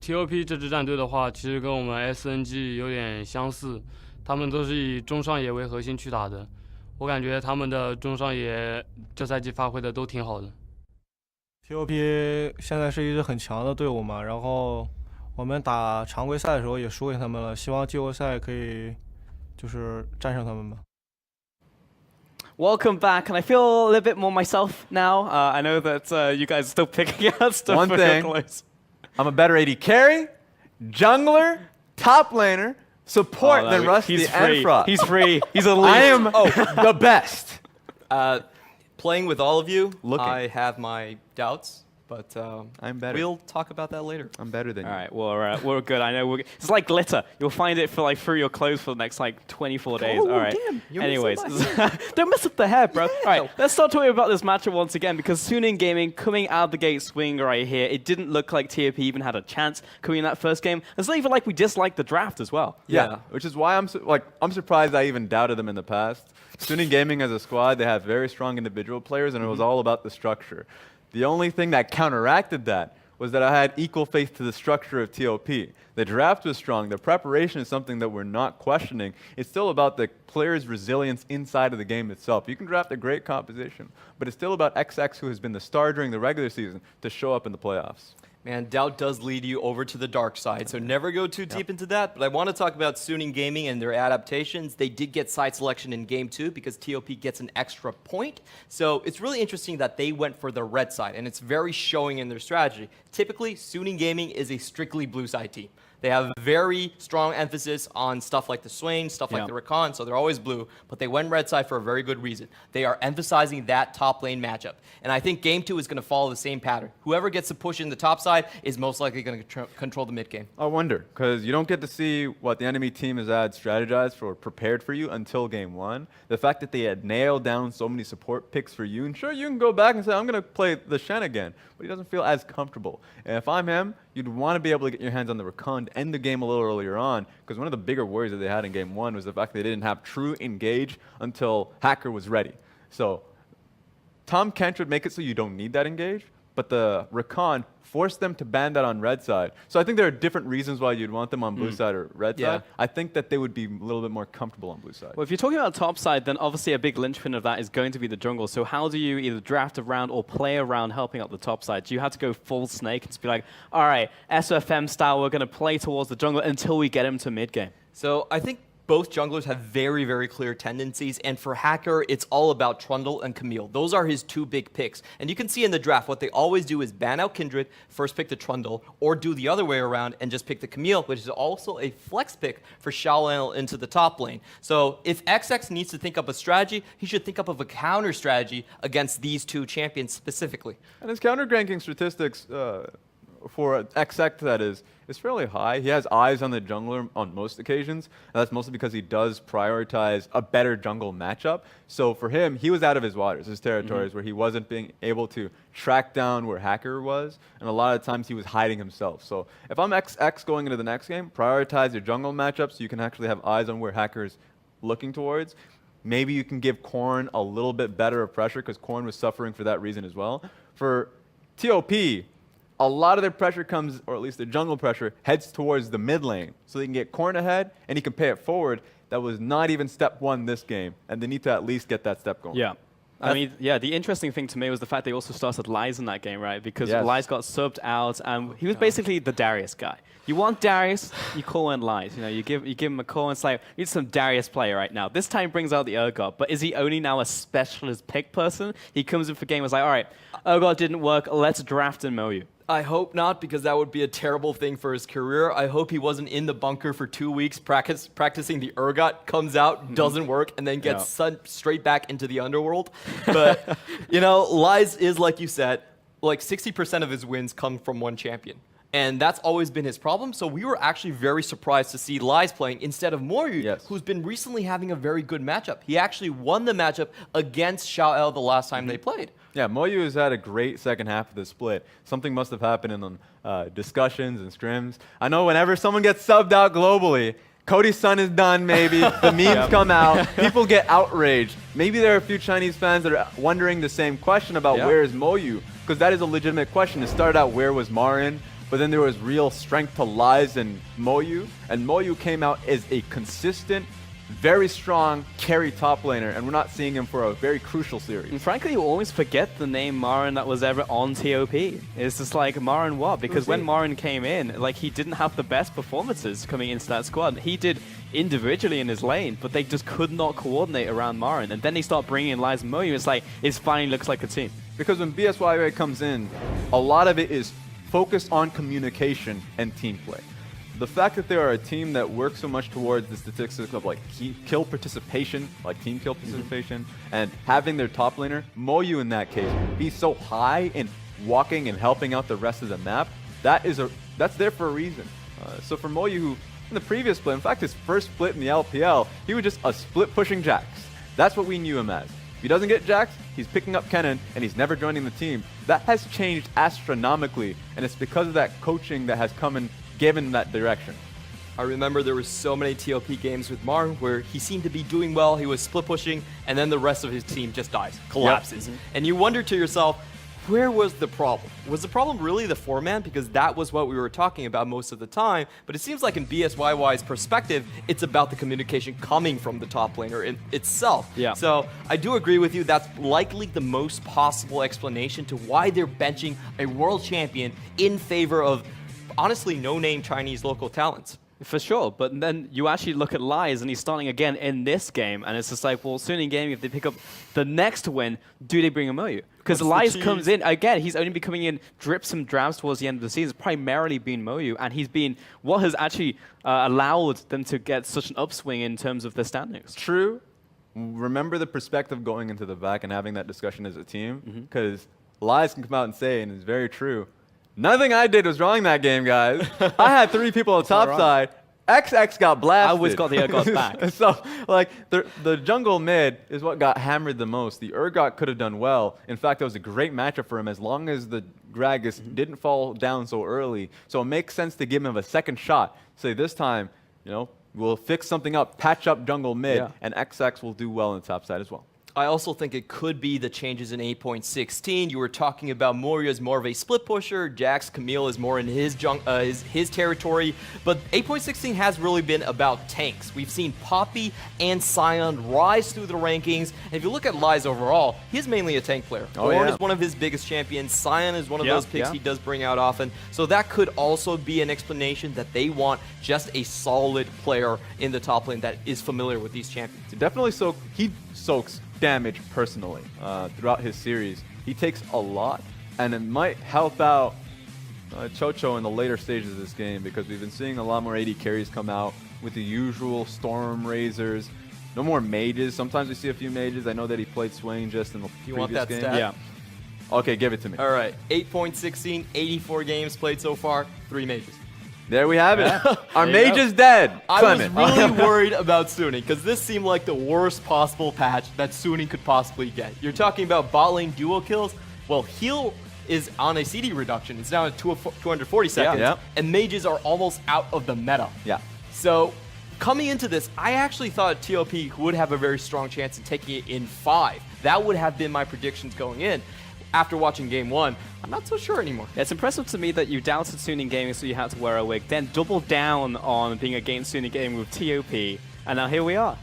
TOP 这支战队的话，其实跟我们 SNG 有点相似，他们都是以中上野为核心去打的。我感觉他们的中上野这赛季发挥的都挺好的。TOP 现在是一支很强的队伍嘛，然后我们打常规赛的时候也输给他们了，希望季后赛可以就是战胜他们吧。Welcome back, and I feel a little bit more myself now. I know that you guys are still picking out stuff. One thing, I'm a better AD carry, jungler, top laner, support than Rusty and Frost. He's free. He's elite. I am the best. Playing with all of you, I have my doubts, but I'm better. We'll talk about that later. I'm better than you. All right, well, we're good. I know it's like glitter. You'll find it for through your clothes for the next 24 days. Oh, all right. damn, anyways, don't mess up the hair, bro. All right, let's start talking about this matchup once again because Suning Gaming coming out of the gate swing right here. It didn't look like TOP even had a chance coming in that first game. It's not even like we disliked the draft as well. Yeah, which is why I'm surprised I even doubted them in the past. Suning Gaming as a squad, they have very strong individual players, and it was all about the structure. The only thing that counteracted that was that I had equal faith to the structure of TOP. The draft was strong. The preparation is something that we're not questioning. It's still about the players' resilience inside of the game itself. You can draft a great composition, but it's still about XX, who has been the star during the regular season, to show up in the playoffs. Man, doubt does lead you over to the dark side, so never go too deep into that. But I want to talk about Suning Gaming and their adaptations. They did get side selection in Game 2 because TOP gets an extra point. So it's really interesting that they went for the red side, and it's very showing in their strategy. Typically, Suning Gaming is a strictly blue side team. They have very strong emphasis on stuff like the Swain, stuff like the Rakan, so they're always blue, but they went red side for a very good reason. They are emphasizing that top lane matchup. And I think Game 2 is going to follow the same pattern. Whoever gets the push in the top side is most likely going to control the mid game. I wonder, because you don't get to see what the enemy team has had strategized for, prepared for you until Game 1. The fact that they had nailed down so many support picks for you, and sure, you can go back and say, I'm going to play the Shen again, but he doesn't feel as comfortable. And if I'm him, you'd want to be able to get your hands on the Rakan to end the game a little earlier on, because one of the bigger worries that they had in Game 1 was the fact that they didn't have true engage until Hacker was ready. So Tom Kench would make it so you don't need that engage, but the Rakan forced them to ban that on red side. So I think there are different reasons why you'd want them on blue side or red side. I think that they would be a little bit more comfortable on blue side. Well, if you're talking about top side, then obviously a big linchpin of that is going to be the jungle. So how do you either draft around or play around helping out the top side? Do you have to go full snake and just be like, all right, SFM style, we're going to play towards the jungle until we get him to mid game? So I think both junglers have very, very clear tendencies, and for Hacker, it's all about Trundle and Camille. Those are his two big picks. And you can see in the draft, what they always do is ban out Kindred, first pick the Trundle, or do the other way around and just pick the Camille, which is also a flex pick for Xiao into the top lane. So if XX needs to think up a strategy, he should think up of a counter strategy against these two champions specifically. And his counter ganking statistics for XX, that is fairly high. He has eyes on the jungler on most occasions, and that's mostly because he does prioritize a better jungle matchup. So for him, he was out of his waters, his territories, where he wasn't being able to track down where Hacker was, and a lot of times he was hiding himself. So if I'm XX going into the next game, prioritize your jungle matchup so you can actually have eyes on where Hacker's looking towards. Maybe you can give Korn a little bit better of pressure, because Korn was suffering for that reason as well. For TOP, a lot of their pressure comes, or at least the jungle pressure, heads towards the mid lane. So they can get Korn ahead, and he can pay it forward. That was not even step one this game, and they need to at least get that step going. Yeah. I mean, yeah, the interesting thing to me was the fact they also started Lies in that game, right? Because Lies got subbed out, and he was basically the Darius guy. You want Darius, you call in Lies. You know, you give him a call and it's like, we need some Darius play right now. This time brings out the Urgot, but is he only now a specialist pick person? He comes in for game and is like, all right, Urgot didn't work, let's draft and mow you. I hope not, because that would be a terrible thing for his career. I hope he wasn't in the bunker for 2 weeks practicing the Urgot, comes out, doesn't work, and then gets sent straight back into the underworld. But, you know, Lies is, like you said, like 60% of his wins come from one champion. And that's always been his problem. So we were actually very surprised to see Lies playing instead of Moryu, who's been recently having a very good matchup. He actually won the matchup against Xiao the last time they played. Yeah, Moyu has had a great second half of the split. Something must have happened in the discussions and scrims. I know whenever someone gets subbed out globally, Cody's son is done, maybe. The memes come out. People get outraged. Maybe there are a few Chinese fans that are wondering the same question about where is Moyu, because that is a legitimate question. It started out, where was Marin? but then there was real strength to Lies and Moyu, and Moyu came out as a consistent, very strong carry top laner, and we're not seeing him for a very crucial series. And frankly, you always forget the name Marin that was ever on TOP. It's just like, Marin what? Because when Marin came in, like, he didn't have the best performances coming into that squad. He did individually in his lane, but they just could not coordinate around Marin. And then they start bringing in Lies and Moyu. It's like, it finally looks like a team. Because when BSYY comes in, a lot of it is focused on communication and team play. The fact that they are a team that works so much towards the statistics of like kill participation, like team kill participation, and having their top laner, Moyu in that case, be so high in walking and helping out the rest of the map, that's there for a reason. So for Moyu, who in the previous split, in fact his first split in the LPL, he was just a split pushing Jax. That's what we knew him as. If he doesn't get Jax, he's picking up Kennen, and he's never joining the team. That has changed astronomically, and it's because of that coaching that has come and given that direction. I remember there were so many TOP games with Mar where he seemed to be doing well, he was split pushing, and then the rest of his team just dies, collapses. Yep. And you wonder to yourself, where was the problem? Was the problem really the foreman? Because that was what we were talking about most of the time. But it seems like in BSYY's perspective, it's about the communication coming from the top laner itself. Yeah. So I do agree with you. That's likely the most possible explanation to why they're benching a world champion in favor of, honestly, no-name Chinese local talents. For sure, but then you actually look at Lies, and he's starting again in this game, and it's just like, well, soon in game, if they pick up the next win, do they bring a Moyu? Because Lies comes in, again, he's only been coming in drips and drabs towards the end of the season, primarily been Moyu, and he's been what has actually allowed them to get such an upswing in terms of their standings. True. Remember the perspective going into the back and having that discussion as a team, because Lies can come out and say, and it's very true, nothing I did was wrong that game, guys. I had 3 people on top side. XX got blasted. I always got the Urgot back. So, like, the jungle mid is what got hammered the most. The Urgot could have done well. In fact, it was a great matchup for him as long as the Gragas didn't fall down so early. So it makes sense to give him a second shot. Say this time, you know, we'll fix something up, patch up jungle mid, and XX will do well on the top side as well. I also think it could be the changes in 8.16. You were talking about Moria as more of a split pusher. Jax Camille is more in his territory. But 8.16 has really been about tanks. We've seen Poppy and Sion rise through the rankings. And if you look at Lies overall, he's mainly a tank player. Ornn is one of his biggest champions. Sion is one of those picks he does bring out often. So that could also be an explanation that they want just a solid player in the top lane that is familiar with these champions. Definitely he soaks damage personally throughout his series. He takes a lot, and it might help out Chocho in the later stages of this game because we've been seeing a lot more AD carries come out with the usual Storm Razors. No more mages. Sometimes we see a few mages. I know that he played Swain just in the previous want that game. stat? Yeah. Okay, give it to me. All right, 8.16, 84 games played so far, 3 mages. There we have it. Our mage is dead. I was Clement. really worried about Suning because this seemed like the worst possible patch that Suning could possibly get. You're talking about bot lane duo kills. Well, heal is on a CD reduction. It's now at 240 seconds, and mages are almost out of the meta. Yeah. So coming into this, I actually thought TOP would have a very strong chance in taking it in 5. That would have been my predictions going in. After watching game 1, I'm not so sure anymore. Yeah, it's impressive to me that you doubted Suning Gaming so you had to wear a wig, then doubled down on being against Suning Gaming with TOP, and now here we are.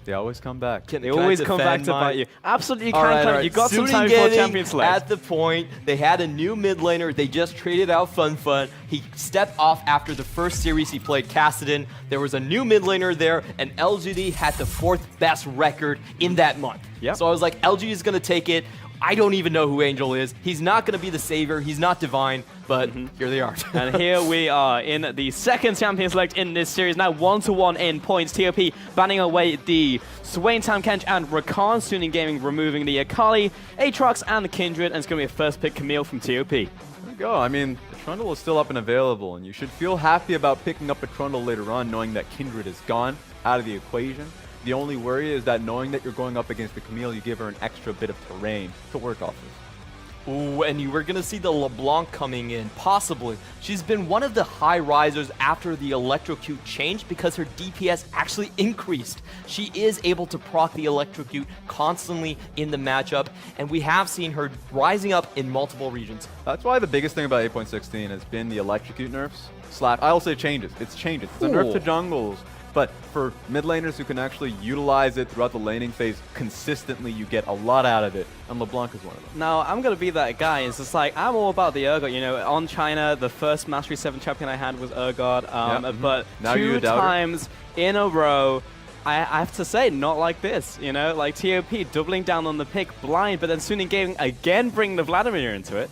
They always come back. They always come back to bite you. Absolutely, you can. Right. You got some Suning time before Gaming Champions Select. At the point, they had a new mid laner. They just traded out Fun. He stepped off after the first series he played Kassadin. There was a new mid laner there, and LGD had the 4th best record in that month. Yep. So I was like, LG is going to take it. I don't even know who Angel is. He's not going to be the savior. He's not divine, but here they are. And here we are in the 2nd Champions Select in this series. Now 1-1 in points. TOP banning away the Swain, Tamkench, and Rakan. Suning Gaming removing the Akali, Aatrox, and Kindred. And it's going to be a first pick Camille from TOP. There you go. I mean, the Trundle is still up and available, and you should feel happy about picking up a Trundle later on, knowing that Kindred is gone out of the equation. The only worry is that knowing that you're going up against the Camille, you give her an extra bit of terrain to work off of. Ooh, and you were going to see the LeBlanc coming in, possibly. She's been one of the high risers after the Electrocute changed because her DPS actually increased. She is able to proc the Electrocute constantly in the matchup, and we have seen her rising up in multiple regions. That's why the biggest thing about 8.16 has been the Electrocute nerfs. I'll say changes. It's changes. It's a nerf to jungles. But for mid laners who can actually utilize it throughout the laning phase consistently, you get a lot out of it, and LeBlanc is one of them. Now, I'm going to be that guy. It's just like, I'm all about the Urgot. You know, on China, the first Mastery 7 champion I had was Urgot, but now 2 times in a row, I have to say, not like this. You know, like TOP doubling down on the pick blind, but then Suning Gaming again bring the Vladimir into it.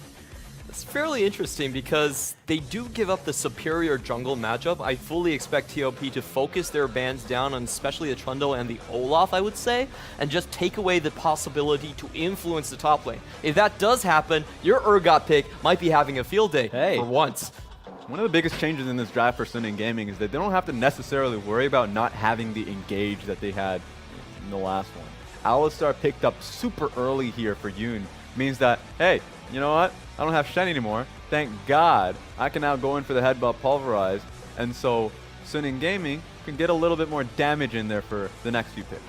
It's fairly interesting because they do give up the superior jungle matchup. I fully expect TOP to focus their bans down on especially the Trundle and the Olaf, I would say, and just take away the possibility to influence the top lane. If that does happen, your Urgot pick might be having a field day for once. One of the biggest changes in this draft for Suning Gaming is that they don't have to necessarily worry about not having the engage that they had in the last one. Alistar picked up super early here for Yoon. Means that, hey, you know what? I don't have Shen anymore. Thank God. I can now go in for the headbutt Pulverize. And so Suning Gaming can get a little bit more damage in there for the next few picks.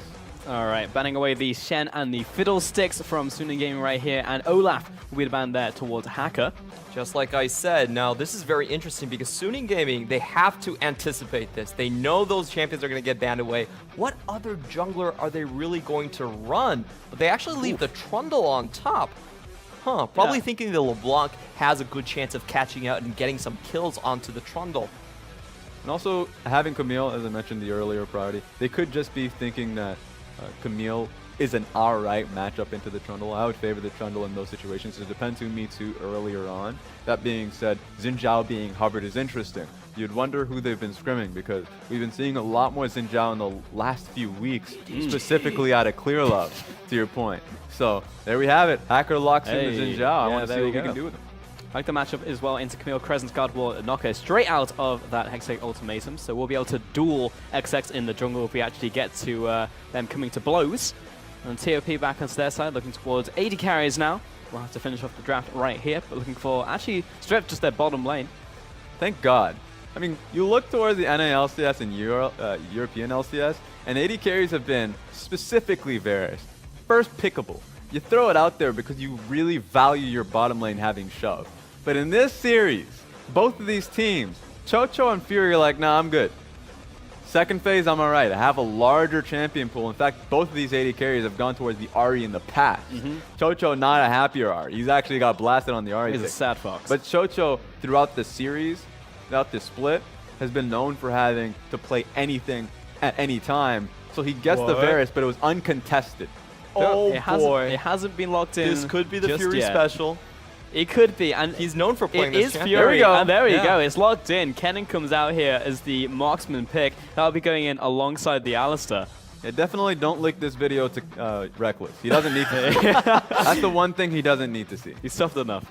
All right, banning away the Shen and the Fiddlesticks from Suning Gaming right here. And Olaf will be the ban there towards Hacker. Just like I said, now this is very interesting because Suning Gaming, they have to anticipate this. They know those champions are going to get banned away. What other jungler are they really going to run? But they actually leave the Trundle on top. Probably thinking the LeBlanc has a good chance of catching out and getting some kills onto the Trundle. And also, having Camille, as I mentioned, the earlier priority, they could just be thinking that Camille is an alright matchup into the Trundle. I would favor the Trundle in those situations. It depends who meets who earlier on. That being said, Xin Zhao being Hubbard is interesting. You'd wonder who they've been scrimming because we've been seeing a lot more Xin Zhao in the last few weeks, specifically out of Clear Love, to your point. So there we have it. Hacker locks into Xin Zhao. I want to see what we can do with him. I like the matchup as well into Camille. Crescent's Guard will knock her straight out of that Hextech Ultimatum, so we'll be able to duel XX in the jungle if we actually get to them coming to blows. And TOP back onto their side, looking towards 80 carries now. We'll have to finish off the draft right here, but looking for actually straight up just their bottom lane. Thank God. I mean, you look towards the NA LCS and European LCS, and 80 carries have been specifically Varus. First pickable. You throw it out there because you really value your bottom lane having shove. But in this series, both of these teams, Chocho and Fury are like, nah, I'm good. Second phase, I'm all right. I have a larger champion pool. In fact, both of these 80 carries have gone towards the Ahri in the past. Chocho, not a happier Ahri. He's actually got blasted on the Ahri. He's a sad fox. But Chocho, throughout the series, throughout the split, has been known for having to play anything at any time. So he gets the Varus, but it was uncontested. Oh boy. It hasn't been locked in. This could be the just Fury yet. special. It could be, and he's known for playing it this is champion. Fury, There we go. and there you go. It's locked in. Kennen comes out here as the marksman pick. That'll be going in alongside the Alistar. Yeah, definitely don't link this video to Reckless. He doesn't need to see. That's the one thing he doesn't need to see. He's soft enough.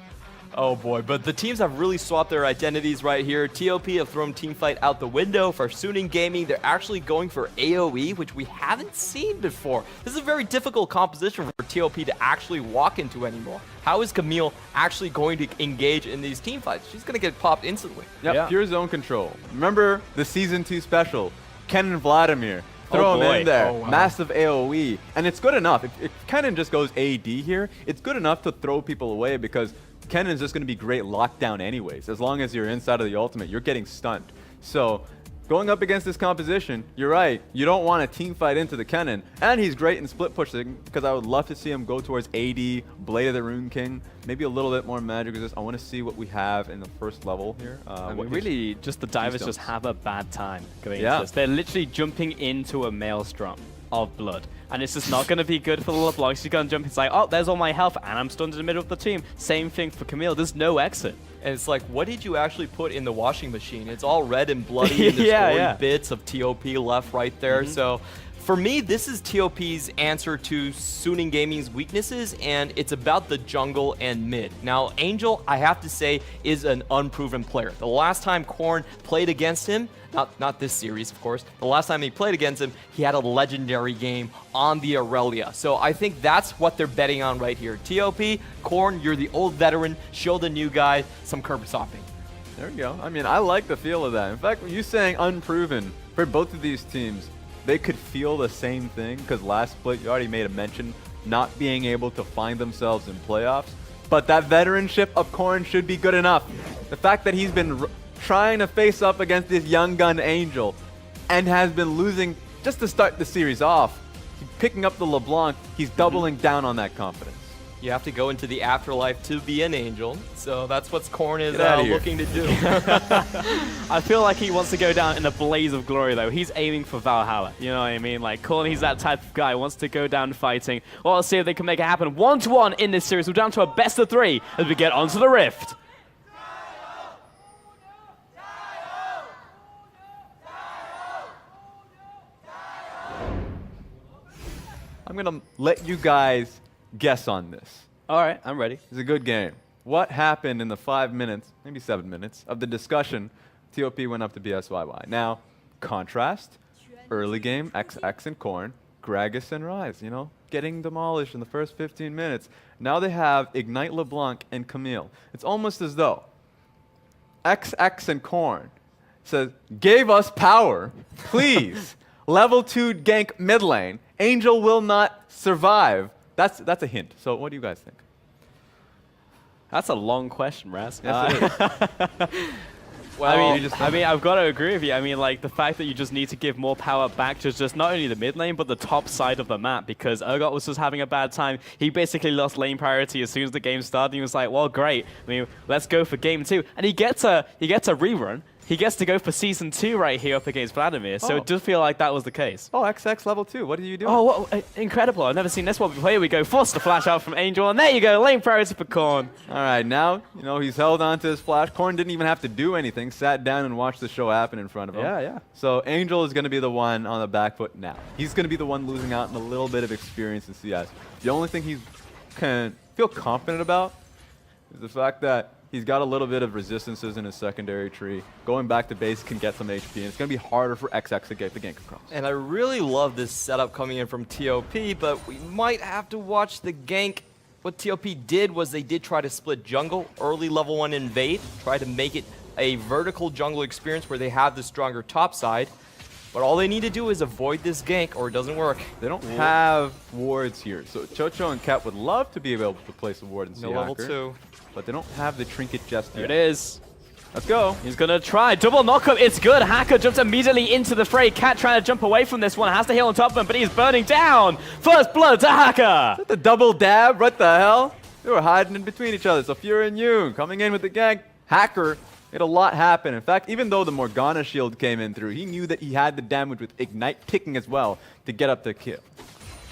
Oh boy, but the teams have really swapped their identities right here. TOP have thrown Teamfight out the window. For Suning Gaming, they're actually going for AoE, which we haven't seen before. This is a very difficult composition for TOP to actually walk into anymore. How is Camille actually going to engage in these teamfights? She's going to get popped instantly. Yep, pure zone control. Remember the Season 2 special, Kennen and Vladimir. Throw him in there. Massive AoE. And it's good enough. If Kennen just goes AD here, it's good enough to throw people away because Kennen's just going to be great lockdown anyways. As long as you're inside of the ultimate, you're getting stunned. So going up against this composition, you're right. You don't want a team fight into the Kennen. And he's great in split pushing because I would love to see him go towards AD, Blade of the Rune King, maybe a little bit more magic resist. I want to see what we have in the first level here. I mean, really, just the divers just have a bad time going into this. They're literally jumping into a maelstrom of blood. And it's just not going to be good for the LeBlanc. She's going to jump. It's like, oh, there's all my health, and I'm stunned in the middle of the team. Same thing for Camille. There's no exit. And it's like, what did you actually put in the washing machine? It's all red and bloody, and there's bits of TOP left right there. So For me, this is TOP's answer to Suning Gaming's weaknesses, and it's about the jungle and mid. Now, Angel, I have to say, is an unproven player. The last time Korn played against him, not this series, of course, the last time he played against him, he had a legendary game on the Aurelia. So I think that's what they're betting on right here. TOP, Korn, you're the old veteran, show the new guy some curb stomping. There you go. I mean, I like the feel of that. In fact, when you saying unproven, for both of these teams, they could feel the same thing, because last split, you already made a mention, not being able to find themselves in playoffs. But that veteranship of Korn should be good enough. The fact that he's been trying to face up against this young gun Angel and has been losing just to start the series off, picking up the LeBlanc, he's doubling down on that confidence. You have to go into the afterlife to be an Angel, so that's what Korn is looking to do. I feel like he wants to go down in a blaze of glory, though. He's aiming for Valhalla. You know what I mean? Like, Korn, he's that type of guy, wants to go down fighting. Well, let's see if they can make it happen. 1-1 in this series. We're down to a best of 3 as we get onto the Rift. I'm going to let you guys guess on this. All right, I'm ready. It's a good game. What happened in the 5 minutes, maybe 7 minutes, of the discussion? TOP went up to BSYY. Now, contrast, early game, XX and Korn, Gragas and Rise, you know, getting demolished in the first 15 minutes. Now they have Ignite LeBlanc and Camille. It's almost as though XX and Korn says, gave us power, please. Level 2 gank mid lane. Angel will not survive. That's a hint. So what do you guys think? That's a long question, Raz. Yes, it is. Well, I mean, I've got to agree with you. I mean, like, the fact that you just need to give more power back to just not only the mid lane, but the top side of the map, because Urgot was just having a bad time. He basically lost lane priority as soon as the game started. He was like, well, great. I mean, let's go for game 2. And he gets a rerun. He gets to go for Season 2 right here up against Vladimir, so it does feel like that was the case. Oh, XX level 2. What are you doing? Oh, incredible. I've never seen this one before. Here we go. Force the flash out from Angel, and there you go. Lane priority for Korn. All right, now, you know, he's held on to his flash. Korn didn't even have to do anything. Sat down and watched the show happen in front of him. Yeah. So Angel is going to be the one on the back foot now. He's going to be the one losing out in a little bit of experience in CS. The only thing he can feel confident about is the fact that he's got a little bit of resistances in his secondary tree. Going back to base can get some HP, and it's going to be harder for XX to get the gank across. And I really love this setup coming in from TOP, but we might have to watch the gank. What TOP did was they did try to split jungle, early level 1 invade, try to make it a vertical jungle experience where they have the stronger top side. But all they need to do is avoid this gank or it doesn't work. They don't have wards here. So Chocho and Cat would love to be able to place a ward and see No level 2. But they don't have the trinket just There yet. it is. Let's go. He's going to try. Double knockup. It's good. Hacker jumps immediately into the fray. Cat trying to jump away from this one. Has to heal on top of him, but he's burning down. First blood to Hacker. The double dab. What the hell? They were hiding in between each other. So Fury and Yoon coming in with the gank. Hacker made a lot happen. In fact, even though the Morgana shield came in through, he knew that he had the damage with Ignite ticking as well to get up the kill.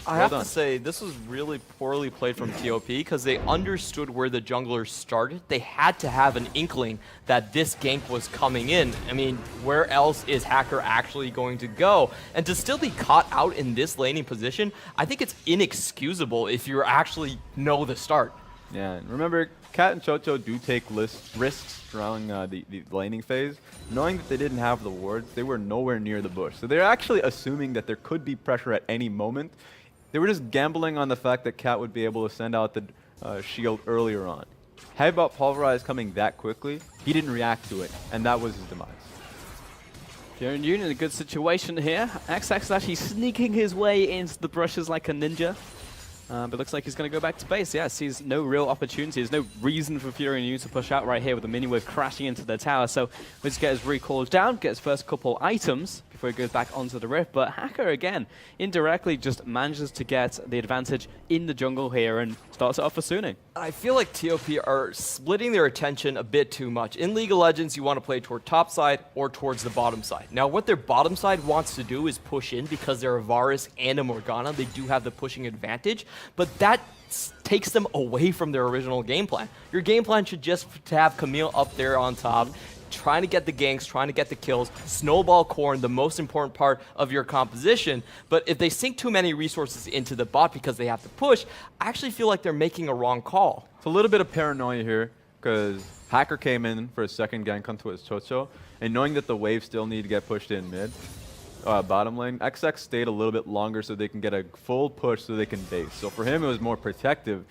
I have to say, this was really poorly played from TOP because they understood where the junglers started. They had to have an inkling that this gank was coming in. I mean, where else is Hacker actually going to go? And to still be caught out in this laning position, I think it's inexcusable if you actually know the start. Yeah, and remember, Cat and Chocho do take risks around the laning phase. Knowing that they didn't have the wards, they were nowhere near the bush. So they're actually assuming that there could be pressure at any moment. They were just gambling on the fact that Cat would be able to send out the shield earlier on. How about Pulverize coming that quickly? He didn't react to it, and that was his demise. Fury and Yoon in a good situation here. XX is actually sneaking his way into the brushes like a ninja. But looks like he's going to go back to base. Yeah, sees no real opportunity. There's no reason for Fury and Yoon to push out right here with the mini wave crashing into the tower. So we'll just get his recalls down, get his first couple items before he goes back onto the Rift. But Hacker, again, indirectly just manages to get the advantage in the jungle here and starts it off for Suning. I feel like TOP are splitting their attention a bit too much. In League of Legends, you want to play toward top side or towards the bottom side. Now, what their bottom side wants to do is push in because they're a Varus and a Morgana. They do have the pushing advantage, but that takes them away from their original game plan. Your game plan should just to have Camille up there on top, trying to get the ganks, trying to get the kills, snowball Corn, the most important part of your composition. But if they sink too many resources into the bot because they have to push, I actually feel like they're making a wrong call. It's a little bit of paranoia here, because Hacker came in for a second gank onto his Chocho, and knowing that the wave still need to get pushed in mid, bottom lane, XX stayed a little bit longer so they can get a full push so they can base. So for him, it was more protective.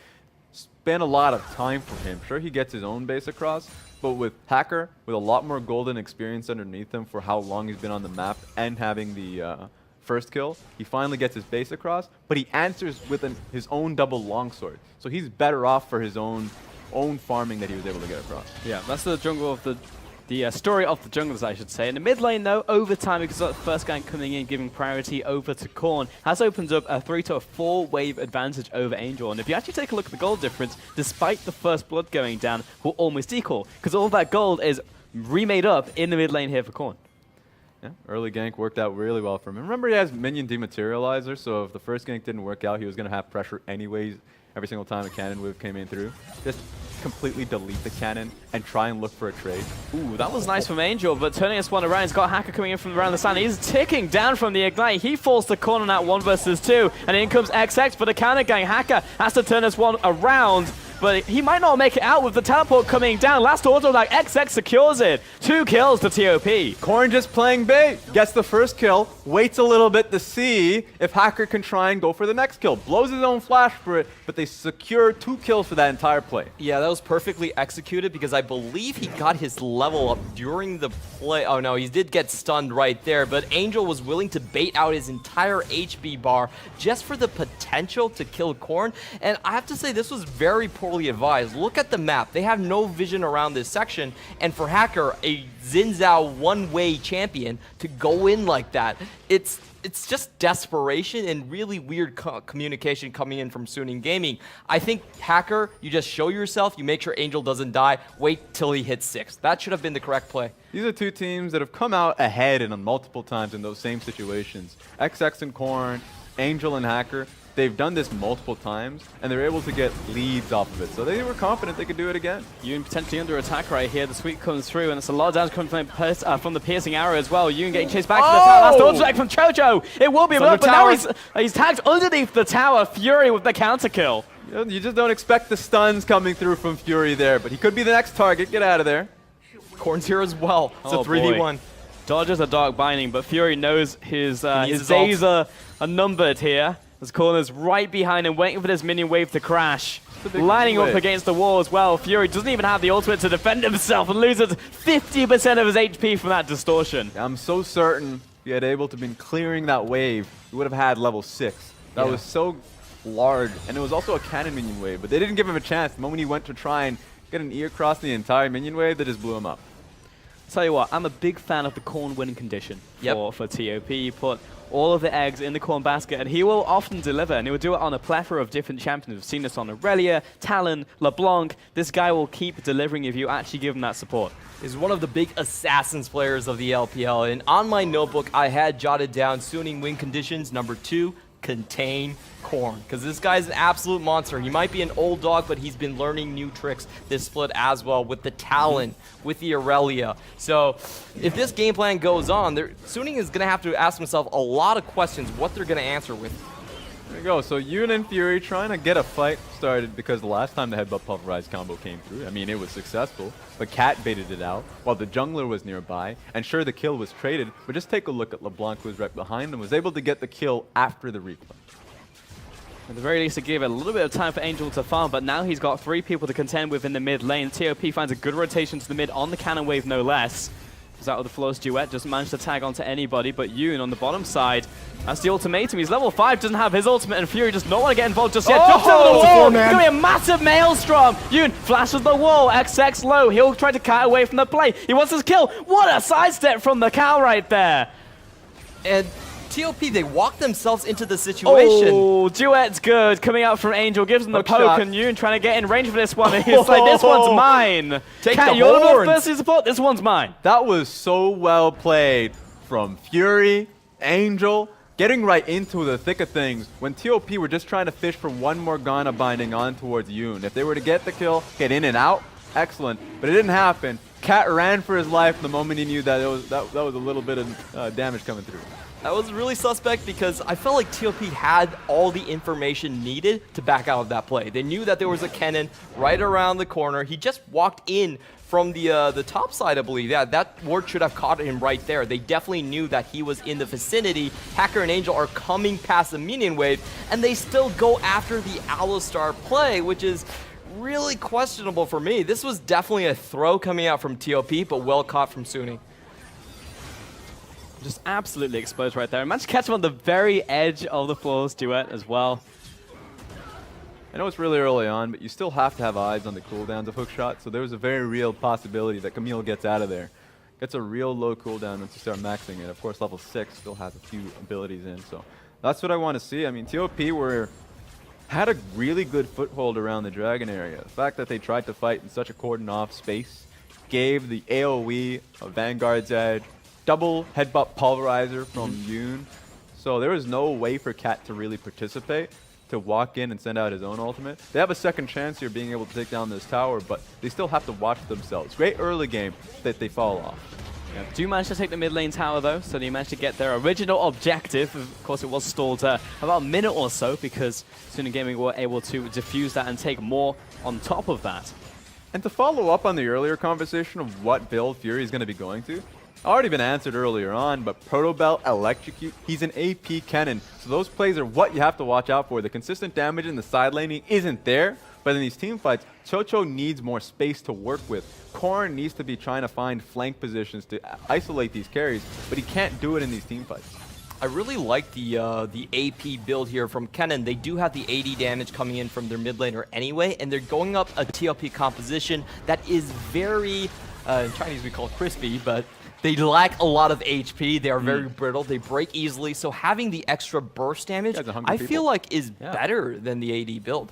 Spent a lot of time for him. Sure, he gets his own base across, but with Hacker, with a lot more golden experience underneath him for how long he's been on the map and having the first kill, he finally gets his base across, but he answers with his own double longsword. So he's better off for his own farming that he was able to get across. Yeah, that's the jungle of the story of the junglers, I should say. In the mid lane, though, overtime, because the first gang coming in, giving priority over to Korn, has opened up a 3 to 4 wave advantage over Angel. And if you actually take a look at the gold difference, despite the first blood going down, we're almost equal, because all that gold is remade up in the mid lane here for Korn. Yeah, early gank worked out really well for him. And remember, he has minion dematerializer, so if the first gank didn't work out, he was going to have pressure anyways every single time a cannon wave came in through. Just completely delete the cannon and try and look for a trade. Ooh, that was nice from Angel, but turning this one around, he's got Hacker coming in from around the sand. He's ticking down from the Ignite. He falls to Korn on that 1 versus 2, and in comes XX for the counter gang. Hacker has to turn this one around, but he might not make it out with the teleport coming down. Last auto, like XX secures it. 2 kills to TOP. Korn just playing bait, gets the first kill, waits a little bit to see if Hacker can try and go for the next kill. Blows his own flash for it, but they secure 2 kills for that entire play. Yeah, that was perfectly executed because I believe he got his level up during the play. Oh no, he did get stunned right there, but Angel was willing to bait out his entire HP bar just for the potential to kill Korn. And I have to say, this was very poorly advised. Look at the map. They have no vision around this section, and for Hacker, a Xin Zhao one-way champion, to go in like that, it's just desperation and really weird communication coming in from Suning Gaming. I think Hacker, you just show yourself, you make sure Angel doesn't die, wait till he hits 6. That should have been the correct play. These are 2 teams that have come out ahead and multiple times in those same situations. XX and Korn, Angel and Hacker, they've done this multiple times, and they're able to get leads off of it. So they were confident they could do it again. Yoon potentially under attack right here. The sweep comes through, and it's a lot of damage coming from the piercing arrow as well. Yoon getting chased back to the tower. Last auto strike from Chocho. It will be enough, but now he's tagged underneath the tower. Fury with the counter kill. You just don't expect the stuns coming through from Fury there, but he could be the next target. Get out of there. Korn's here as well. It's a 3v1. Dodges a dark binding, but Fury knows his days are numbered here. As Corner's right behind him, waiting for this minion wave to crash. Lining up against the wall as well. Fury doesn't even have the ultimate to defend himself and loses 50% of his HP from that distortion. I'm so certain if he had able to been clearing that wave, he would have had level 6. That was so large, and it was also a cannon minion wave, but they didn't give him a chance. The moment he went to try and get an ear across the entire minion wave, they just blew him up. Tell you what, I'm a big fan of the Korn winning condition for TOP. He put all of the eggs in the Korn basket, and he will often deliver, and he will do it on a plethora of different champions. We've seen this on Aurelia, Talon, LeBlanc. This guy will keep delivering if you actually give him that support. Is one of the big assassins players of the LPL, and on my notebook I had jotted down Suning win conditions number 2, contain Korn, because this guy's an absolute monster. He might be an old dog, but he's been learning new tricks this split as well, with the Talon, with the Aurelia. So if this game plan goes on, Suning is going to have to ask himself a lot of questions, what they're going to answer with. There you go. So Yoon and Fury trying to get a fight started, because the last time the Headbutt Pulverize combo came through, I mean, it was successful, but Cat baited it out while the jungler was nearby, and sure, the kill was traded, but just take a look at LeBlanc, who was right behind him, was able to get the kill after the replay. At the very least, it gave a little bit of time for Angel to farm, but now he's got 3 people to contend with in the mid lane. TOP finds a good rotation to the mid on the cannon wave, no less. He's out of the Flawless Duet, just managed to tag onto anybody, but Yoon on the bottom side, that's the ultimatum. He's level 5, doesn't have his ultimate, and Fury does not want to get involved just yet. Jumps over the wall, it's going to be a massive maelstrom. Yoon flashes the wall, XX low, he'll try to cut away from the play. He wants his kill. What a sidestep from the cow right there. And TOP, they walk themselves into the situation. Oh, Duet's good. Coming out from Angel, gives him the poke, and Yoon trying to get in range for this one. And he's like, this one's mine. Take Cat, the you're horns. the first support. This one's mine. That was so well played from Fury, Angel, getting right into the thick of things when TOP were just trying to fish for one more Ghana binding on towards Yoon. If they were to get the kill, get in and out, excellent, but it didn't happen. Cat ran for his life the moment he knew that that was a little bit of damage coming through. That was really suspect because I felt like TOP had all the information needed to back out of that play. They knew that there was a Kennen right around the corner. He just walked in from the top side, I believe. Yeah, that ward should have caught him right there. They definitely knew that he was in the vicinity. Hacker and Angel are coming past the minion wave, and they still go after the Alistar play, which is really questionable for me. This was definitely a throw coming out from TOP, but well caught from Suni. Just absolutely exposed right there. I managed to catch him on the very edge of the Flawless Duet as well. I know it's really early on, but you still have to have eyes on the cooldowns of hookshot, so there's a very real possibility that Camille gets out of there. Gets a real low cooldown once you start maxing it. Of course, level 6 still has a few abilities in, so that's what I want to see. I mean, TOP had a really good foothold around the Dragon area. The fact that they tried to fight in such a cordoned-off space gave the AoE a Vanguard's edge, double headbutt pulverizer from Yoon. So there was no way for Cat to really participate, to walk in and send out his own ultimate. They have a second chance here being able to take down this tower, but they still have to watch themselves. Great early game that they fall off. Yeah, do manage to take the mid lane tower though, so they managed to get their original objective. Of course, it was stalled about a minute or so because Suna Gaming were able to defuse that and take more on top of that. And to follow up on the earlier conversation of what build Fury is going to be going to, already been answered earlier on, but Protobell, Electrocute, he's an AP Kennen. So those plays are what you have to watch out for. The consistent damage in the side laning isn't there, but in these team fights, Chocho needs more space to work with. Korn needs to be trying to find flank positions to isolate these carries, but he can't do it in these team fights. I really like the AP build here from Kennen. They do have the 80 damage coming in from their mid laner anyway, and they're going up a TLP composition that is very, in Chinese we call it crispy, but they lack a lot of HP. They are very brittle. They break easily. So having the extra burst damage, I feel like is better than the AD build.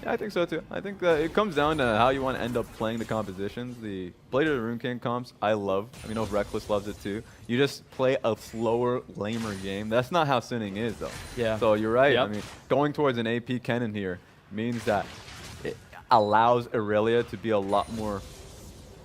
Yeah, I think so too. I think it comes down to how you want to end up playing the compositions. The Blade of the Rune King comps, I love. I mean, I know Reckless loves it too. You just play a slower, lamer game. That's not how Sinning is though. Yeah. So you're right. Yep. I mean, going towards an AP Kennen here means that it allows Irelia to be a lot more,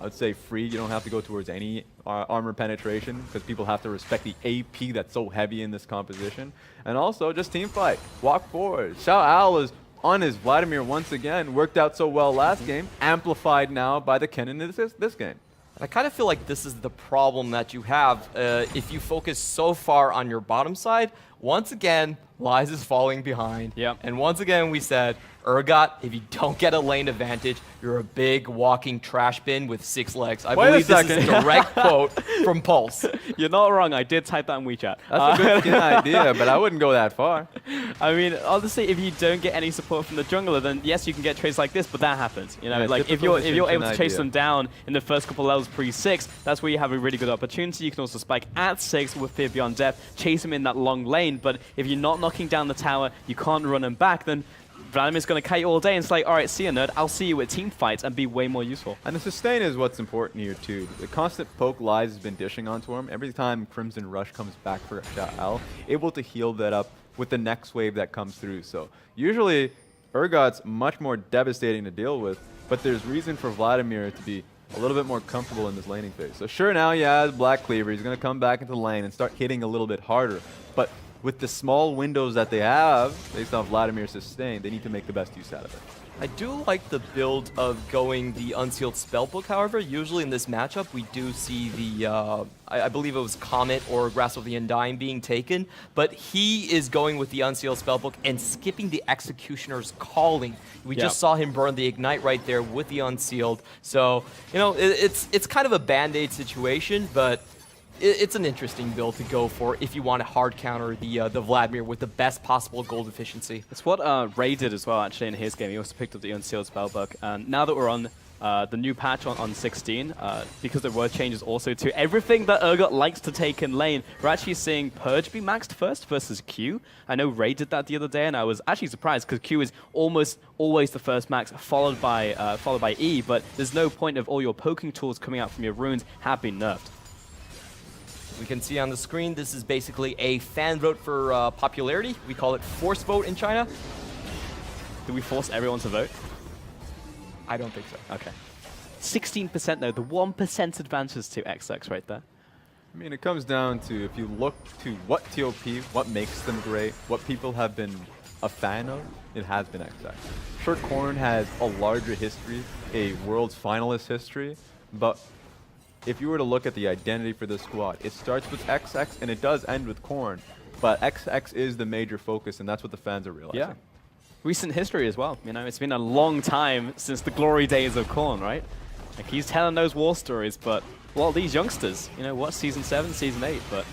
I would say, free. You don't have to go towards any armor penetration because people have to respect the AP that's so heavy in this composition. And also just team fight. Walk forward. Xiao Al is on his Vladimir once again. Worked out so well last game. Amplified now by the Kennen this game. I kind of feel like this is the problem that you have if you focus so far on your bottom side. Once again, Lies is falling behind. Yep. And once again, we said, Urgot, if you don't get a lane advantage, you're a big walking trash bin with 6 legs. I believe this is a direct quote from Pulse. You're not wrong. I did type that in WeChat. That's a good skin idea, but I wouldn't go that far. I mean, honestly, if you don't get any support from the jungler, then yes, you can get trades like this, but that happens. You know, Yeah, like if you're able to chase idea. them down in the first couple levels pre-6, that's where you have a really good opportunity. You can also spike at 6 with Fear Beyond Death, chase him in that long lane, but if you're not knocking down the tower, you can't run him back, then Vladimir's going to kite you all day and it's like, alright, see ya, nerd, I'll see you at team fights and be way more useful. And the sustain is what's important here too. The constant poke Lies has been dishing onto him. Every time Crimson Rush comes back for Xiao, able to heal that up with the next wave that comes through. So usually Urgot's much more devastating to deal with, but there's reason for Vladimir to be a little bit more comfortable in this laning phase. So sure, now he has Black Cleaver. He's going to come back into the lane and start hitting a little bit harder. But with the small windows that they have, based on Vladimir's sustain, they need to make the best use out of it. I do like the build of going the Unsealed Spellbook, however. Usually in this matchup, we do see the, I believe it was Comet or Grasp of the Undying being taken, but he is going with the Unsealed Spellbook and skipping the Executioner's Calling. We just saw him burn the Ignite right there with the Unsealed. So, you know, it's kind of a Band-Aid situation, but it's an interesting build to go for if you want to hard counter the Vladimir with the best possible gold efficiency. It's what Ray did as well, actually, in his game. He also picked up the Unsealed Spellbook. And now that we're on the new patch on 16, because there were changes also to everything that Urgot likes to take in lane, we're actually seeing Purge be maxed first versus Q. I know Ray did that the other day, and I was actually surprised because Q is almost always the first max, followed by E, but there's no point of all your poking tools coming out from your runes have been nerfed. We can see on the screen, this is basically a fan vote for popularity. We call it force vote in China. Do we force everyone to vote? I don't think so. Okay. 16% though, the 1% advantage to XX right there. I mean, it comes down to, if you look to what TOP, what makes them great, what people have been a fan of, it has been XX. Sure, Corn has a larger history, a Worlds finalist history, but if you were to look at the identity for this squad, it starts with XX and it does end with Corn, but XX is the major focus, and that's what the fans are realizing. Yeah. Recent history as well. You know, it's been a long time since the glory days of Korn, right? Like, he's telling those war stories, but well, these youngsters, you know, what, Season 7, Season 8, but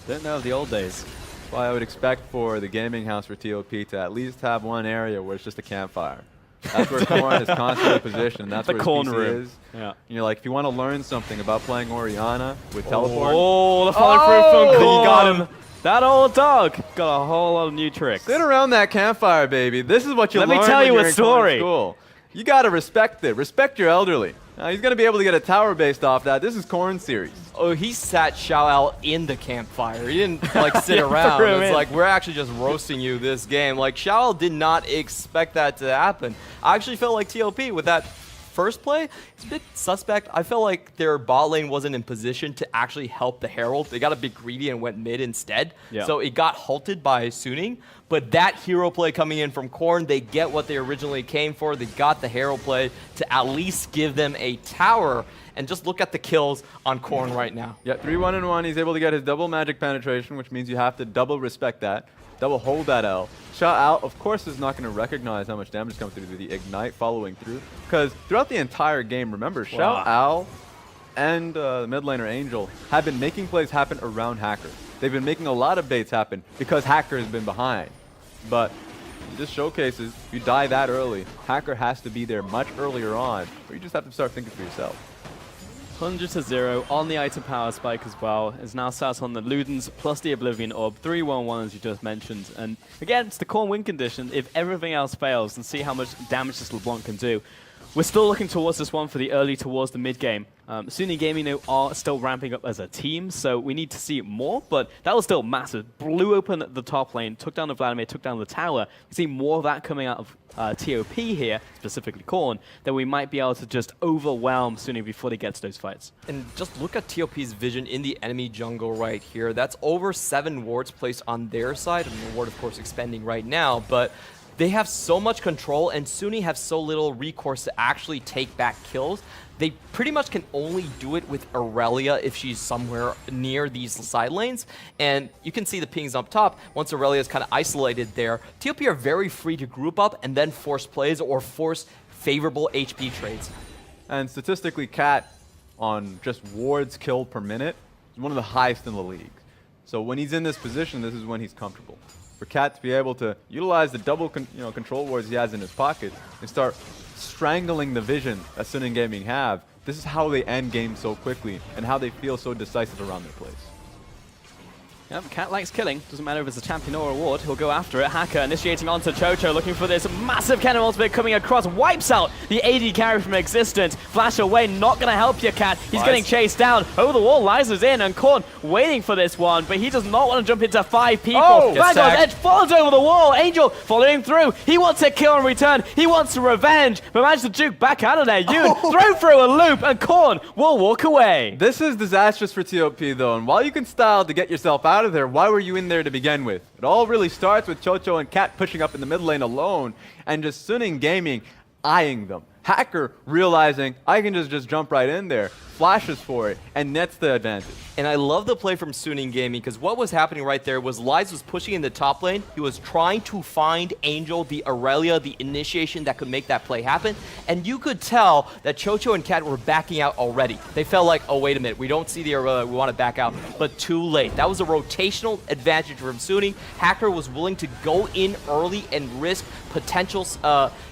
don't know of the old days. Well, I would expect for the gaming house for TOP to at least have one area where it's just a campfire. That's where Corn is constantly positioned. That's The where his corn PC room. is. Yeah. And you're like, if you want to learn something about playing Orianna with teleport, Oh, the follow through from Korn. You got him. That old dog got a whole lot of new tricks. sit around that campfire, baby. This is what you Let learn me tell when you you're a in Corn story. school. You got to respect it. Respect your elderly. Now, he's going to be able to get a tower based off that. This is Corn series. Oh, he sat Xiao Al in the campfire. He didn't like sit around. threw him It's in. like, we're actually just roasting you this game. Like, Xiao Al did not expect that to happen. I actually felt like TOP with that first play, it's a bit suspect. I felt like their bot lane wasn't in position to actually help the Herald. They got a bit greedy and went mid instead. Yeah. So it got halted by Suning. But that hero play coming in from Korn, they get what they originally came for. They got the Herald play to at least give them a tower. And just look at the kills on Korn right now. Yeah, 3-1-1. He's able to get his double magic penetration, which means you have to double respect that, double hold that L. Shot out, of course, is not going to recognize how much damage comes through the Ignite following through. Because throughout the entire game, remember, Xiao Al and mid laner Angel have been making plays happen around Hacker. They've been making a lot of baits happen because Hacker has been behind. But this showcases, if you die that early, Hacker has to be there much earlier on, or you just have to start thinking for yourself. 100-0 on the item power spike as well. Is now sat on the Ludens plus the Oblivion Orb. 3-1-1 as you just mentioned. And again, it's the Korn win condition. If everything else fails, and see how much damage this LeBlanc can do. We're still looking towards this one for the early towards the mid game. Sunny Gaming are still ramping up as a team, so we need to see more, but that was still massive. Blew open the top lane, took down the Vladimir, took down the tower. We see more of that coming out of TOP here, specifically Korn, then we might be able to just overwhelm Sunny before they get to those fights. And just look at TOP's vision in the enemy jungle right here. That's over 7 wards placed on their side, and the ward, of course, expanding right now, but they have so much control, and Sunny have so little recourse to actually take back kills. They pretty much can only do it with Aurelia if she's somewhere near these side lanes. And you can see the pings up top. Once Aurelia is kind of isolated there, TOP are very free to group up and then force plays or force favorable HP trades. And statistically, Cat on just wards killed per minute is one of the highest in the league. So when he's in this position, this is when he's comfortable. For Cat to be able to utilize the double control wards he has in his pockets and start strangling the vision that Sun and Gaming have, this is how they end games so quickly and how they feel so decisive around their plays. Yep, Cat likes killing. Doesn't matter if it's a champion or a ward. He'll go after it. Hacker initiating onto Chocho, looking for this massive cannon ultimate coming across. Wipes out the AD carry from existence. Flash away, not going to help you, Cat. He's getting chased down. Over the wall, Liza's in, and Korn waiting for this one, but he does not want to jump into 5 people. Vanguard's edge falls over the wall. Angel following through. He wants a kill in return. He wants revenge, but managed to juke back out of there. Yoon throw through a loop, and Korn will walk away. This is disastrous for TOP though, and while you can style to get yourself out of there, why were you in there to begin with? It all really starts with Chocho and Cat pushing up in the mid lane alone, and just Suning Gaming eyeing them. Hacker realizing I can just jump right in there, flashes for it, and nets the advantage. And I love the play from Suning Gaming because what was happening right there was Liz was pushing in the top lane. He was trying to find Angel, the Aurelia, the initiation that could make that play happen. And you could tell that Chocho and Cat were backing out already. They felt like, oh, wait a minute, we don't see the Aurelia, we want to back out. But too late. That was a rotational advantage from Suning. Hacker was willing to go in early and risk potential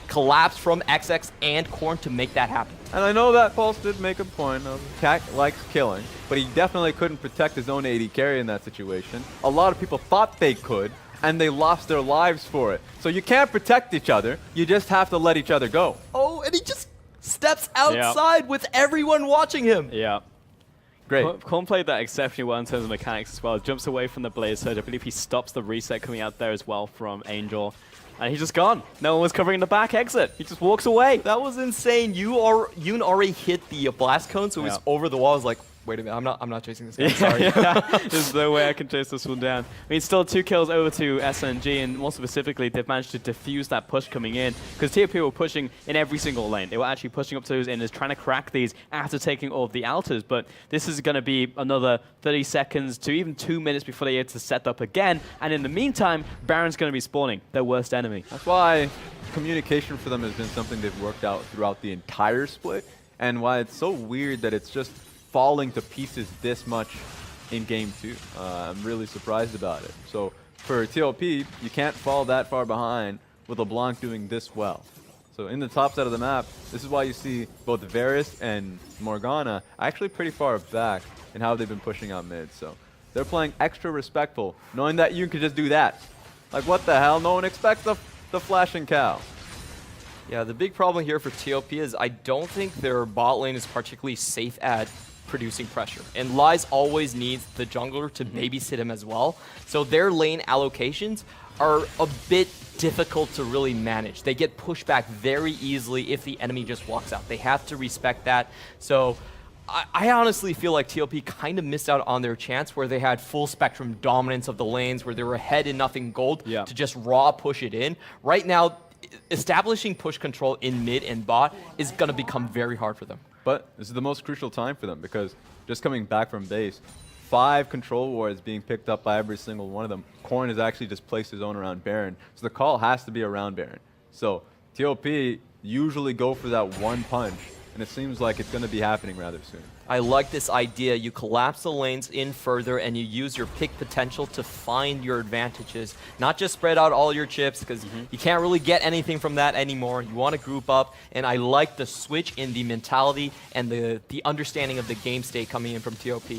collapse from XX and Korn to make that happen. And I know that Pulse did make a point of Cat likes killing, but he definitely couldn't protect his own AD carry in that situation. A lot of people thought they could, and they lost their lives for it. So you can't protect each other, you just have to let each other go. Oh, and he just steps outside with everyone watching him. Yeah. Great. Korn played that exceptionally well in terms of mechanics as well. Jumps away from the Blaze Surge. I believe he stops the reset coming out there as well from Angel. And he's just gone. No one was covering the back exit. He just walks away. That was insane. Yoon already hit the blast cone, so he's over the wall. I was like, wait a minute, I'm not chasing this guy. Sorry. There's no way I can chase this one down. I mean, still 2 kills over to SNG, and more specifically, they've managed to defuse that push coming in, because TOP were pushing in every single lane. They were actually pushing up to those inners, trying to crack these after taking all of the altars, but this is going to be another 30 seconds to even 2 minutes before they get to set up again, and in the meantime, Baron's going to be spawning, their worst enemy. That's why communication for them has been something they've worked out throughout the entire split, and why it's so weird that it's just falling to pieces this much in game 2. I'm really surprised about it. So for TLP, you can't fall that far behind with LeBlanc doing this well. So in the top side of the map, this is why you see both Varus and Morgana actually pretty far back in how they've been pushing out mid. So they're playing extra respectful, knowing that you could just do that. Like, what the hell? No one expects the flashing cow. Yeah, the big problem here for TOP is I don't think their bot lane is particularly safe at producing pressure. And Lies always needs the jungler to babysit him as well. So their lane allocations are a bit difficult to really manage. They get pushed back very easily if the enemy just walks out. They have to respect that. So I honestly feel like TOP kind of missed out on their chance where they had full spectrum dominance of the lanes, where they were ahead in nothing gold to just raw push it in. Right now, establishing push control in mid and bot is going to become very hard for them. But this is the most crucial time for them, because just coming back from base, 5 control wards being picked up by every single one of them. Corrin has actually just placed his own around Baron, so the call has to be around Baron. So TOP usually go for that one punch, and it seems like it's going to be happening rather soon. I like this idea. You collapse the lanes in further and you use your pick potential to find your advantages. Not just spread out all your chips, because you can't really get anything from that anymore. You want to group up, and I like the switch in the mentality and the understanding of the game state coming in from TOP.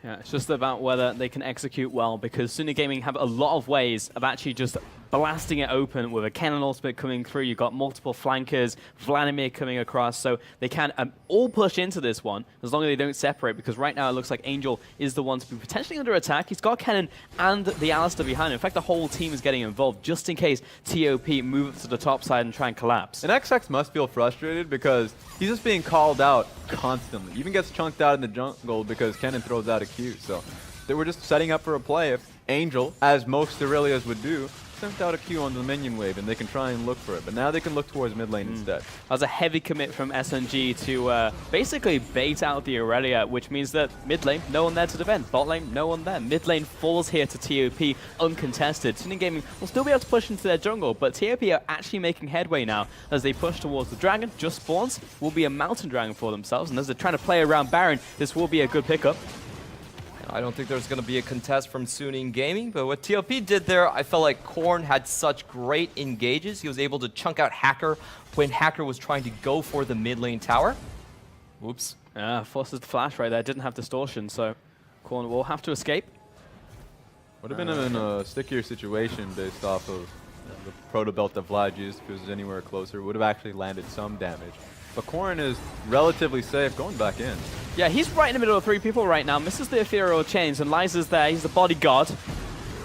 Yeah, it's just about whether they can execute well, because Suni Gaming have a lot of ways of actually just blasting it open with a cannon ultimate coming through. You've got multiple flankers, Vladimir coming across, so they can all push into this one as long as they don't separate, because right now it looks like Angel is the one to be potentially under attack. He's got cannon and the Alistair behind him. In fact, the whole team is getting involved just in case TOP move up to the top side and try and collapse. And XX must feel frustrated because he's just being called out constantly. He even gets chunked out in the jungle because Kennen throws out a Q. So they were just setting up for a play if Angel, as most Aurelias would do, sent out a Q on the minion wave, and they can try and look for it. But now they can look towards mid lane instead. That was a heavy commit from SNG to basically bait out the Aurelia, which means that mid lane, no one there to defend. Bot lane, no one there. Mid lane falls here to TOP uncontested. Suni Gaming will still be able to push into their jungle, but TOP are actually making headway now as they push towards the dragon. Just spawns, will be a mountain dragon for themselves, and as they're trying to play around Baron, this will be a good pickup. I don't think there's going to be a contest from Suning Gaming, but what TOP did there, I felt like Corrin had such great engages. He was able to chunk out Hacker when Hacker was trying to go for the mid lane tower. Oops. Forces the flash right there, didn't have distortion, so Corrin will have to escape. Would have been in a stickier situation based off of the proto belt that Vlad used. If it was anywhere closer, would have actually landed some damage. But Corrin is relatively safe going back in. Yeah, he's right in the middle of 3 people right now. Misses the ethereal chains, and Liza's there. He's the bodyguard.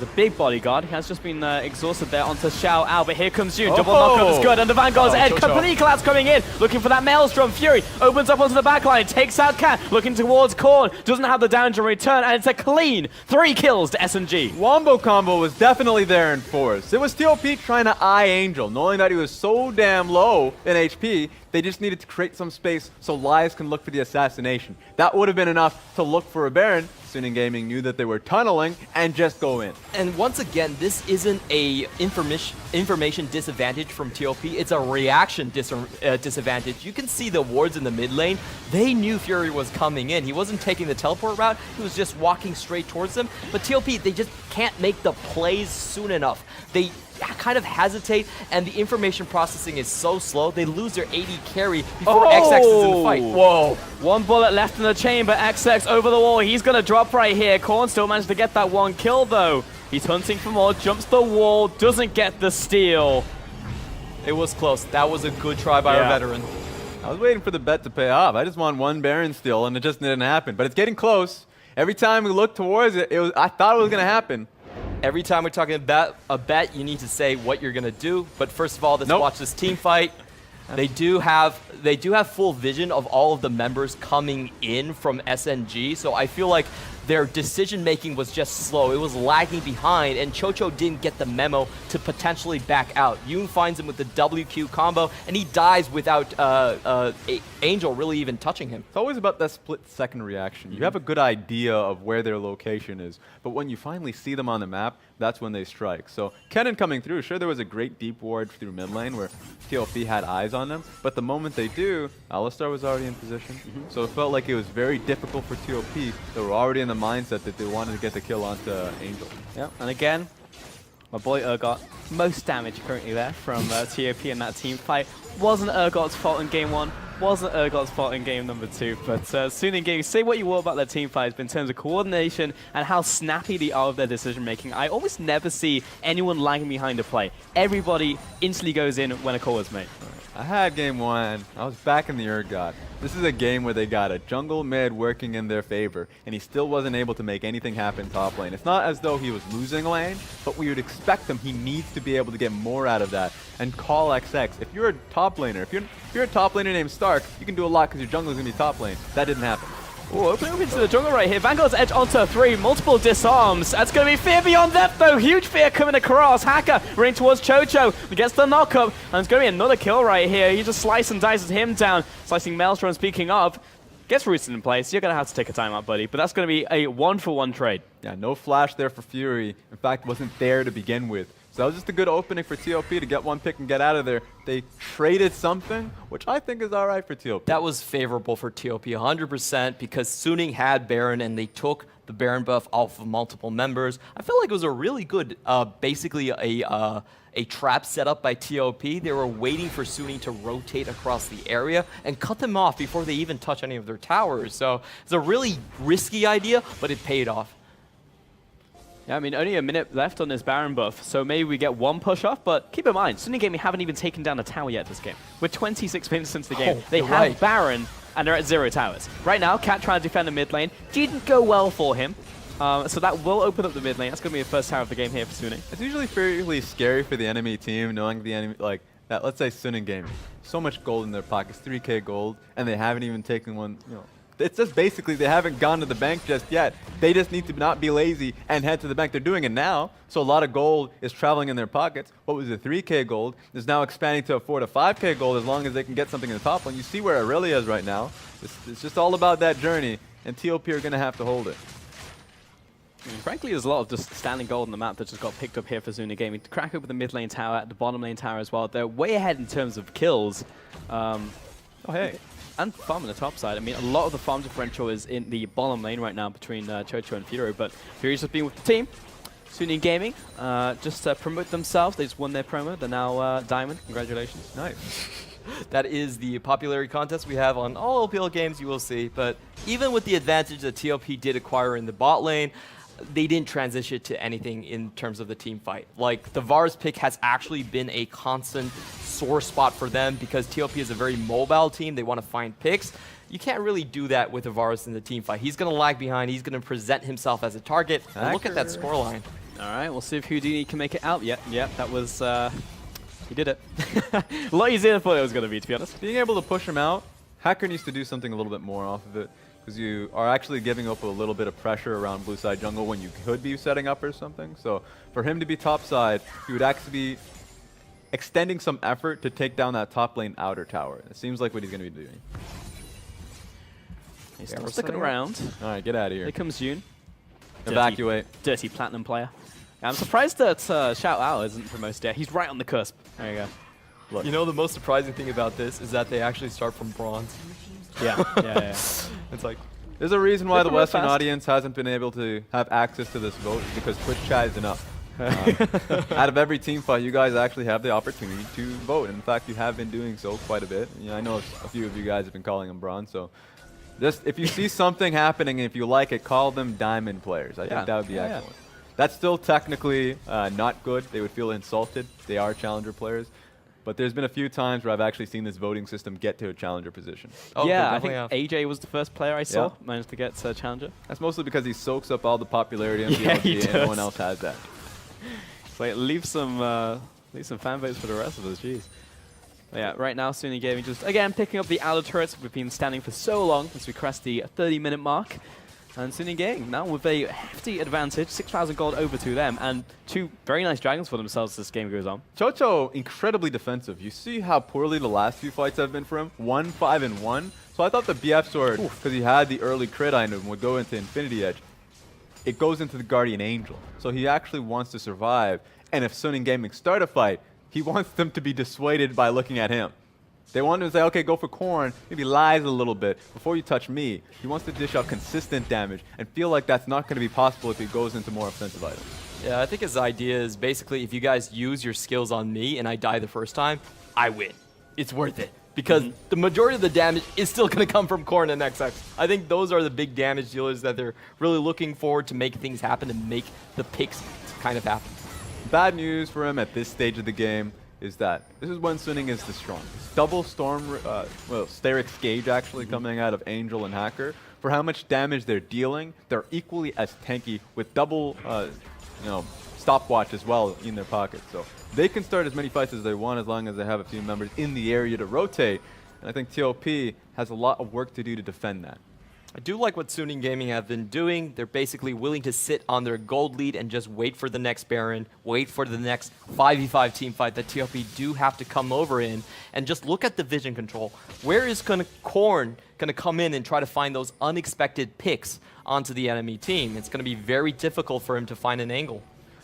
The big bodyguard. He has just been exhausted there onto Xiao Ao, but here comes Yoon. Double knockup is good, and the Vanguard's Ed. Complete collapse coming in, looking for that Maelstrom. Fury opens up onto the backline, takes out Cat, looking towards Korn. Doesn't have the damage in return, and it's a clean 3 kills to SNG. Wombo combo was definitely there in force. It was TOP trying to eye Angel, knowing that he was so damn low in HP. They just needed to create some space so Lies can look for the assassination. That would have been enough to look for a Baron. Suning Gaming knew that they were tunneling and just go in. And once again, this isn't a information disadvantage from TOP. It's a reaction disadvantage. You can see the wards in the mid lane. They knew Fury was coming in. He wasn't taking the teleport route. He was just walking straight towards them. But TOP, they just can't make the plays soon enough. They kind of hesitate, and the information processing is so slow, they lose their AD carry before XX is in the fight. Whoa. 1 bullet left in the chamber. XX over the wall. He's going to drop right here. Korn still managed to get that 1 kill, though. He's hunting for more. Jumps the wall. Doesn't get the steal. It was close. That was a good try by our veteran. I was waiting for the bet to pay off. I just want 1 Baron steal, and it just didn't happen. But it's getting close. Every time we look towards it, I thought it was going to happen. Every time we're talking about a bet, you need to say what you're gonna do. But first of all, let's watch this team fight. They do have full vision of all of the members coming in from SNG, so I feel like their decision making was just slow. It was lagging behind, and Chocho didn't get the memo to potentially back out. Yoon finds him with the WQ combo, and he dies without Angel really even touching him. It's always about that split-second reaction. You have a good idea of where their location is, but when you finally see them on the map, that's when they strike. So Kennen coming through, sure there was a great deep ward through mid lane where TOP had eyes on them, but the moment they do, Alistar was already in position. So it felt like it was very difficult for TOP. They were already in the mindset that they wanted to get the kill onto Angel. Yeah, and again, my boy Urgot, most damage currently there from TOP in that team fight. Wasn't Urgot's fault in game 1, wasn't Urgot's fault in game number 2, but soon in game, say what you will about their team fights, but in terms of coordination and how snappy they are with their decision making, I almost never see anyone lagging behind a play. Everybody instantly goes in when a call is made. I had game 1. I was back in the Urgot. This is a game where they got a jungle mid working in their favor, and he still wasn't able to make anything happen top lane. It's not as though he was losing lane, but we would expect him. He needs to be able to get more out of that and call XX. If you're a top laner, if you're a top laner named Stark, you can do a lot because your jungle is going to be top lane. That didn't happen. Oh, opening up into the jungle right here. Vanguard's edge onto 3, multiple disarms. That's going to be Fear Beyond Depth, though. Huge Fear coming across. Hacker running towards Chocho. He gets the knock-up, and it's going to be another kill right here. He just slices and dices him down. Slicing Maelstrom, speaking of, gets rooted in place. You're going to have to take a timeout, buddy. But that's going to be a 1-for-1 trade. Yeah, no flash there for Fury. In fact, wasn't there to begin with. So that was just a good opening for TOP to get one pick and get out of there. They traded something, which I think is all right for TOP. That was favorable for TOP 100% because Suning had Baron and they took the Baron buff off of multiple members. I felt like it was a really good, basically a trap set up by TOP. They were waiting for Suning to rotate across the area and cut them off before they even touch any of their towers. So it's a really risky idea, but it paid off. Yeah, I mean, only a minute left on this Baron buff, so maybe we get one push off, but keep in mind, Suning Gaming haven't even taken down a tower yet this game. We're 26 minutes into the game. They have Baron, and they're at 0 towers. Right now, Cat trying to defend the mid lane. Didn't go well for him, so that will open up the mid lane. That's going to be the first tower of the game here for Suning. It's usually fairly scary for the enemy team, knowing the enemy, like, that, let's say Suning Gaming. So much gold in their pockets, 3K gold, and they haven't even taken one, you know. It's just basically they haven't gone to the bank just yet. They just need to not be lazy and head to the bank. They're doing it now, so a lot of gold is traveling in their pockets. What was it, 3K gold is now expanding to a 4 to 5K gold as long as they can get something in the top one. You see where Aurelia is right now. It's just all about that journey, and TOP are going to have to hold it. I mean, frankly, there's a lot of just standing gold on the map that just got picked up here for Suning Gaming. To crack open the mid lane tower, the bottom lane tower as well. They're way ahead in terms of kills. Oh, hey. And farm on the top side. I mean, a lot of the farm differential is in the bottom lane right now between Chocho and Fury, but Fury's just being with the team. Suning Gaming just promote themselves. They just won their promo. They're now Diamond. Congratulations. Nice. That is the popularity contest we have on all LPL games, you will see. But even with the advantage that TOP did acquire in the bot lane, they didn't transition to anything in terms of the team fight. Like, the Varus pick has actually been a constant sore spot for them because TOP is a very mobile team. They want to find picks. You can't really do that with a Varus in the team fight. He's going to lag behind. He's going to present himself as a target. And look at that scoreline. All right, we'll see if Houdini can make it out. Yep, that was... he did it. A lot easier than I thought it was going to be, to be honest. Being able to push him out, Hacker needs to do something a little bit more off of it. Because you are actually giving up a little bit of pressure around blue side jungle when you could be setting up or something. So for him to be top side, he would actually be extending some effort to take down that top lane outer tower. It seems like what he's going to be doing. He's still sticking around. All right, get out of here. Here comes Yoon. Evacuate. Dirty platinum player. I'm surprised that Shout Out isn't promoted yet. He's right on the cusp. There you go. Look. You know, the most surprising thing about this is that they actually start from bronze. Yeah. It's like, there's a reason why the Western audience hasn't been able to have access to this vote because Twitch chat is enough. Out of every team fight, you guys actually have the opportunity to vote. In fact, you have been doing so quite a bit. You know, I know a few of you guys have been calling them bronze, so just if you see something happening and if you like it, call them diamond players. I think that would be excellent. That's still technically not good. They would feel insulted. They are challenger players. But there's been a few times where I've actually seen this voting system get to a challenger position. Oh, yeah, I think AJ was the first player I saw managed to get challenger. That's mostly because he soaks up all the popularity on the LG and no one else has that. It's like leave some fan votes for the rest of us. Jeez. But yeah, right now Suning Gaming just again picking up the outer turrets. We've been standing for so long as we crest the 30-minute mark. And Suning Gaming now with a hefty advantage, 6,000 gold over to them, and 2 very nice dragons for themselves as this game goes on. Chocho, incredibly defensive. You see how poorly the last few fights have been for him? 1, 5, and 1. So I thought the BF sword, because he had the early crit item, would go into Infinity Edge. It goes into the Guardian Angel. So he actually wants to survive. And if Suning Gaming start a fight, he wants them to be dissuaded by looking at him. They want him to say, okay, go for Corn, maybe lies a little bit before you touch me. He wants to dish out consistent damage and feel like that's not going to be possible if he goes into more offensive items. Yeah, I think his idea is basically if you guys use your skills on me and I die the first time, I win. It's worth it. Because the majority of the damage is still going to come from Corn and XX. I think those are the big damage dealers that they're really looking forward to make things happen and make the picks kind of happen. Bad news for him at this stage of the game is that this is when Suning is the strongest. Double Storm, Steric's Gauge actually coming out of Angel and Hacker. For how much damage they're dealing, they're equally as tanky with double, stopwatch as well in their pocket. So they can start as many fights as they want as long as they have a few members in the area to rotate. And I think TOP has a lot of work to do to defend that. I do like what Suning Gaming have been doing. They're basically willing to sit on their gold lead and just wait for the next Baron, wait for the next 5v5 team fight that TOP do have to come over in, and just look at the vision control. Where is Corn going to come in and try to find those unexpected picks onto the enemy team? It's going to be very difficult for him to find an angle.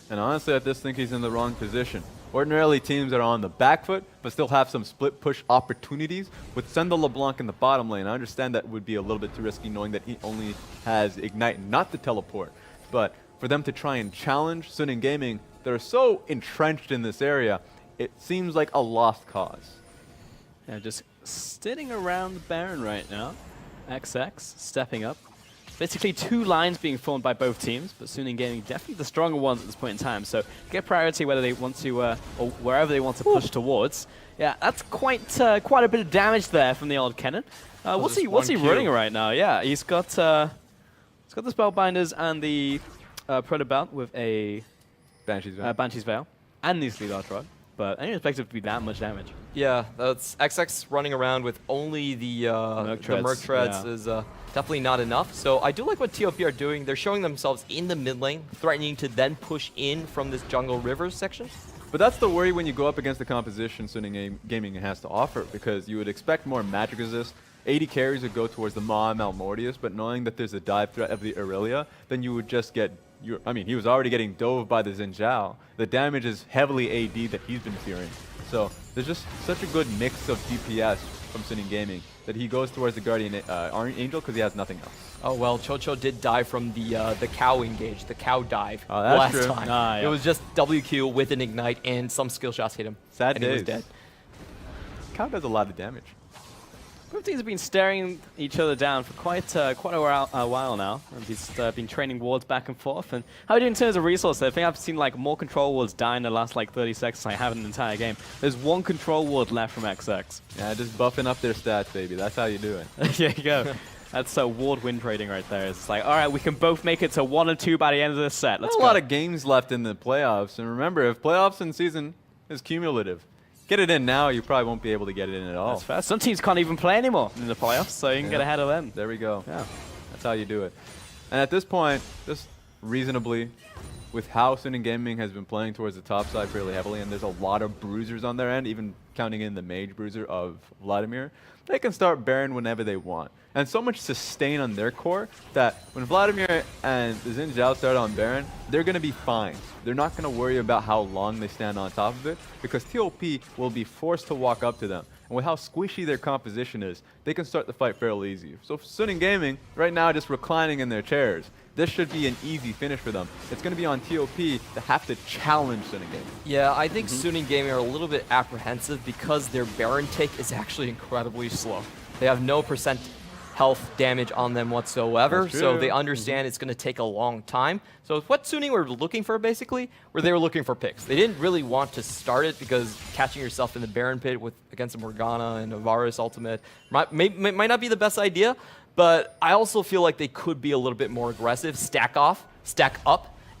And honestly, I just think he's in the wrong position. Ordinarily, teams that are on the back foot, but still have some split push opportunities, would send the LeBlanc in the bottom lane. I understand that would be a little bit too risky, knowing that he only has Ignite, not the teleport. But for them to try and challenge Suning Gaming, they're so entrenched in this area, it seems like a lost cause. Yeah, just sitting around the Baron right now. XX stepping up. Basically 2 lines being formed by both teams, but Suning Gaming definitely the stronger ones at this point in time. So get priority whether they want to, or wherever they want to push towards. Yeah, that's quite a bit of damage there from the old Kennen. What's he running right now? Yeah, he's got the Spellbinders and the Proto Belt with a Banshee's Veil and the Sleet Arch Rod. But I didn't expect it to be that much damage. Yeah, that's XX running around with only the Merc Treads is definitely not enough. So I do like what TOP are doing. They're showing themselves in the mid lane, threatening to then push in from this jungle river section. But that's the worry when you go up against the composition Suning Gaming has to offer, because you would expect more magic resist. 80 carries would go towards the Maw Malmortius, but knowing that there's a dive threat of the Aurelia, then you would just get... he was already getting dove by the Xin Zhao. The damage is heavily AD that he's been fearing. So there's just such a good mix of DPS from Suning Gaming that he goes towards the Guardian Angel because he has nothing else. Oh, well, Chocho did die from the cow engage, the cow dive that's last true. time. Yeah. It was just WQ with an Ignite and some skill shots hit him. Sad and days. he was dead. Cow does a lot of damage. Both teams have been staring each other down for quite a while now. And just been training wards back and forth. And how are you doing in terms of resources? I think I've seen like more control wards die in the last like 30 seconds than I have in the entire game. There's 1 control ward left from XX. Yeah, just buffing up their stats, baby. That's how you do it. There you go. That's ward win trading right there. It's like, all right, we can both make it to 1 and 2 by the end of this set. Let's There's go. a lot of games left in the playoffs. And remember, if playoffs in season is cumulative, get it in now, you probably won't be able to get it in at all. That's fair. Some teams can't even play anymore in the playoffs, so you can get ahead of them. There we go. Yeah. That's how you do it. And at this point, just reasonably, with how Suning Gaming has been playing towards the top side fairly heavily, and there's a lot of bruisers on their end, even counting in the mage bruiser of Vladimir, they can start Baron whenever they want. And so much sustain on their core that when Vladimir and the Xin Zhao start on Baron, they're going to be fine. They're not going to worry about how long they stand on top of it, because TOP will be forced to walk up to them. And with how squishy their composition is, they can start the fight fairly easy. So Suning Gaming, right now just reclining in their chairs, this should be an easy finish for them. It's going to be on TOP to have to challenge Suning Gaming. Yeah, I think Suning Gaming are a little bit apprehensive because their Baron take is actually incredibly slow. They have no percent health damage on them whatsoever, so they understand it's going to take a long time. So what Suning were looking for basically, were they were looking for picks. They didn't really want to start it because catching yourself in the Baron pit against a Morgana and a Varus ultimate might not be the best idea, but I also feel like they could be a little bit more aggressive, stack up,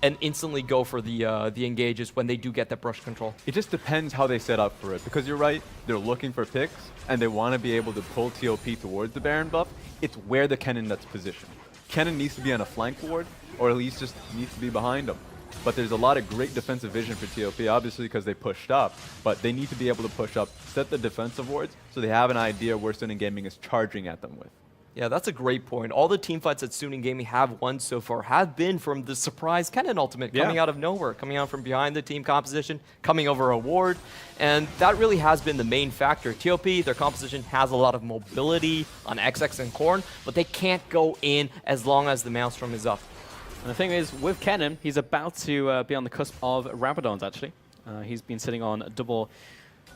and instantly go for the engages when they do get that brush control. It just depends how they set up for it, because you're right, they're looking for picks, and they want to be able to pull TOP towards the Baron buff. It's where the Kennen that's positioned. Kennen needs to be on a flank ward, or at least just needs to be behind him. But there's a lot of great defensive vision for TOP, obviously because they pushed up, but they need to be able to push up, set the defensive wards, so they have an idea where Suning Gaming is charging at them with. Yeah, that's a great point. All the team fights that Suning Gaming have won so far have been from the surprise Kennen ultimate coming out of nowhere, coming out from behind the team composition, coming over a ward, and that really has been the main factor. TOP, their composition has a lot of mobility on XX and Korn, but they can't go in as long as the Maelstrom is up. And the thing is, with Kennen, he's about to be on the cusp of Rabadons, actually. He's been sitting on a double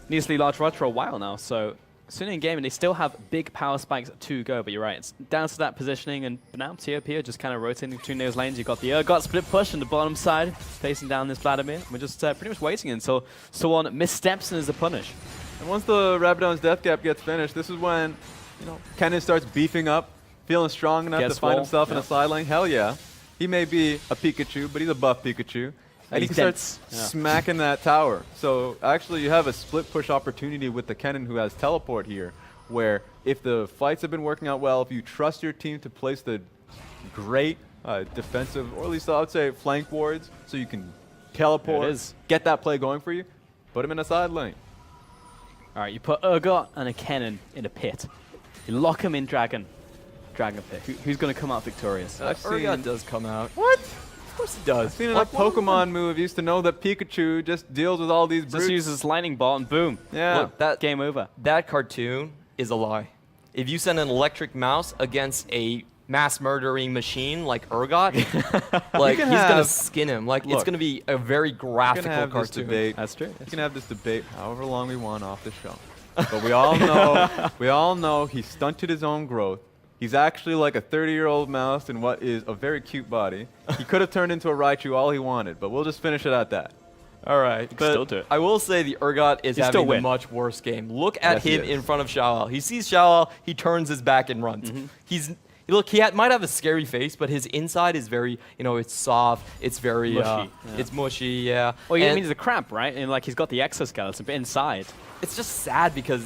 needlessly large rod for a while now, so Suning Gaming, they still have big power spikes to go, but you're right, it's down to that positioning, and now TOP are just kind of rotating between those lanes. You've got the Urgot split push on the bottom side, facing down this Vladimir. We're just pretty much waiting until someone missteps and is a punish. And once the Rabadon's Death Gap gets finished, this is when, you know, Kennen starts beefing up, feeling strong enough to find himself in a side lane. Hell yeah. He may be a Pikachu, but he's a buff Pikachu. And he can start smacking that tower. So actually you have a split push opportunity with the Kennen who has teleport here, where if the fights have been working out well, if you trust your team to place the great defensive, or at least I would say flank wards, so you can teleport, get that play going for you, put him in a side lane. All right, you put Urgot and a Kennen in a pit. You lock him in Dragon pit. Who's going to come out victorious? Urgot does come out. What? Of course it does. I've seen enough Pokemon move used to know that Pikachu just deals with all these brutes. Just uses lightning bolt and boom. Yeah. Look, that game over. That cartoon is a lie. If you send an electric mouse against a mass murdering machine like Urgot, like he's gonna skin him. Like it's gonna be a very graphical cartoon. That's true. You can have this debate however long we want off the show, but we all know he stunted his own growth. He's actually like a 30-year-old mouse in what is a very cute body. He could have turned into a Raichu all he wanted, but we'll just finish it at that. All right, but still do it. I will say the Urgot is having a much worse game. Look at him in front of Xiaoao. He sees Xiaoao, he turns his back and runs. He might have a scary face, but his inside is very, it's soft. It's very mushy. It's mushy, yeah. Well, you mean he's a crab, right? And like he's got the exoskeleton, but inside. It's just sad because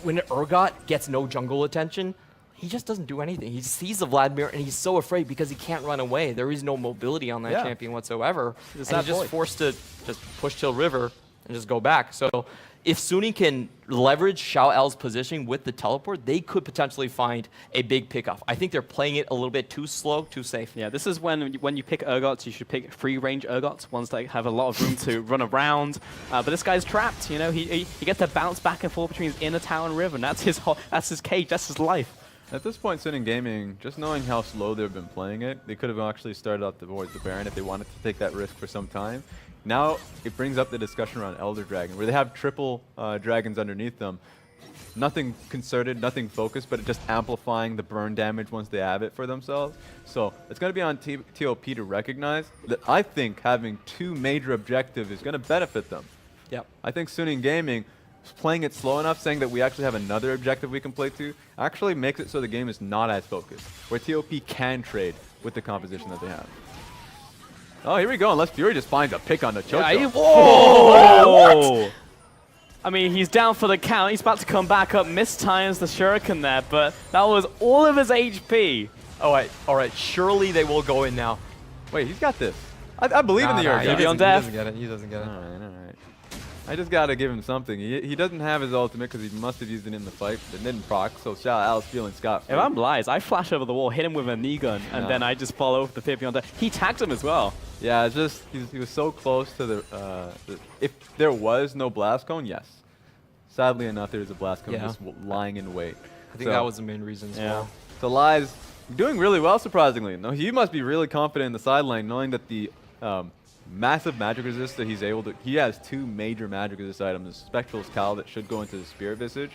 when Urgot gets no jungle attention, he just doesn't do anything. He sees the Vladimir, and he's so afraid because he can't run away. There is no mobility on that champion whatsoever. And he's just forced to just push till river and just go back. So if Suning can leverage Xiaoao's positioning with the teleport, they could potentially find a big pickoff. I think they're playing it a little bit too slow, too safe. Yeah, this is when you pick Urgots, you should pick free-range Urgots, ones that have a lot of room to run around. But this guy's trapped, He gets to bounce back and forth between his inner tower and river, and that's his cage, that's his life. At this point, Suning Gaming, just knowing how slow they've been playing it, they could have actually started out towards the Baron if they wanted to take that risk for some time. Now, it brings up the discussion around Elder Dragon, where they have triple dragons underneath them. Nothing concerted, nothing focused, but just amplifying the burn damage once they have it for themselves. So it's going to be on TOP to recognize that I think having two major objectives is going to benefit them. Yep. I think Suning Gaming, playing it slow enough, saying that we actually have another objective we can play to, actually makes it so the game is not as focused, where TOP can trade with the composition that they have. Oh, here we go. Unless Fury just finds a pick on the Choco. Yeah, whoa! I mean, he's down for the count. He's about to come back up, mistimes the Shuriken there, but that was all of his HP. All right. Surely they will go in now. Wait, he's got this. I believe in the Urgot. He doesn't get it. He doesn't get it. All right. I just got to give him something. He doesn't have his ultimate because he must have used it in the fight, but it didn't proc, so Xiaoao's feeling scot-free. If I'm Lies, I flash over the wall, hit him with a knee gun, and then I just follow the pit beyond that. He tags him as well. Yeah, it's just he was so close to the if there was no blast cone, yes. Sadly enough, there's a blast cone just lying in wait. I think that was the main reason as well. So Lies doing really well, surprisingly. No, he must be really confident in the side lane, knowing that the massive magic resist that he's able to. He has two major magic resist items: the Spectral's Cowl that should go into the Spirit Visage.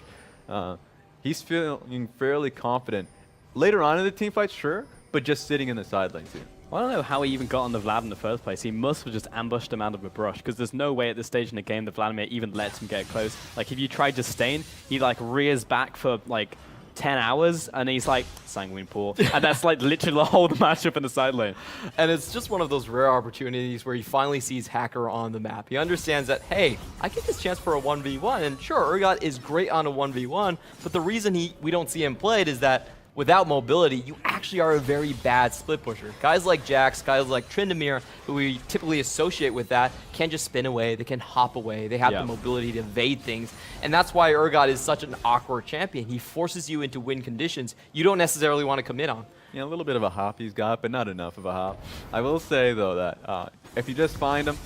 He's feeling fairly confident. Later on in the team fight, sure, but just sitting in the side lane too. I don't know how he even got on the Vlad in the first place. He must have just ambushed him out of a brush, because there's no way at this stage in the game that Vladimir even lets him get close. Like, if you try just staying, he like rears back for like 10 hours, and he's like, Sanguine Pool. And that's like literally the whole matchup in the side lane. And it's just one of those rare opportunities where he finally sees Hacker on the map. He understands that, hey, I get this chance for a 1v1, and sure, Urgot is great on a 1v1, but the reason we don't see him played is that without mobility, you actually are a very bad split pusher. Guys like Jax, guys like Tryndamere, who we typically associate with that, can just spin away, they can hop away, they have the mobility to evade things, and that's why Urgot is such an awkward champion. He forces you into win conditions you don't necessarily want to commit on. Yeah, a little bit of a hop he's got, but not enough of a hop. I will say, though, that if you just find him,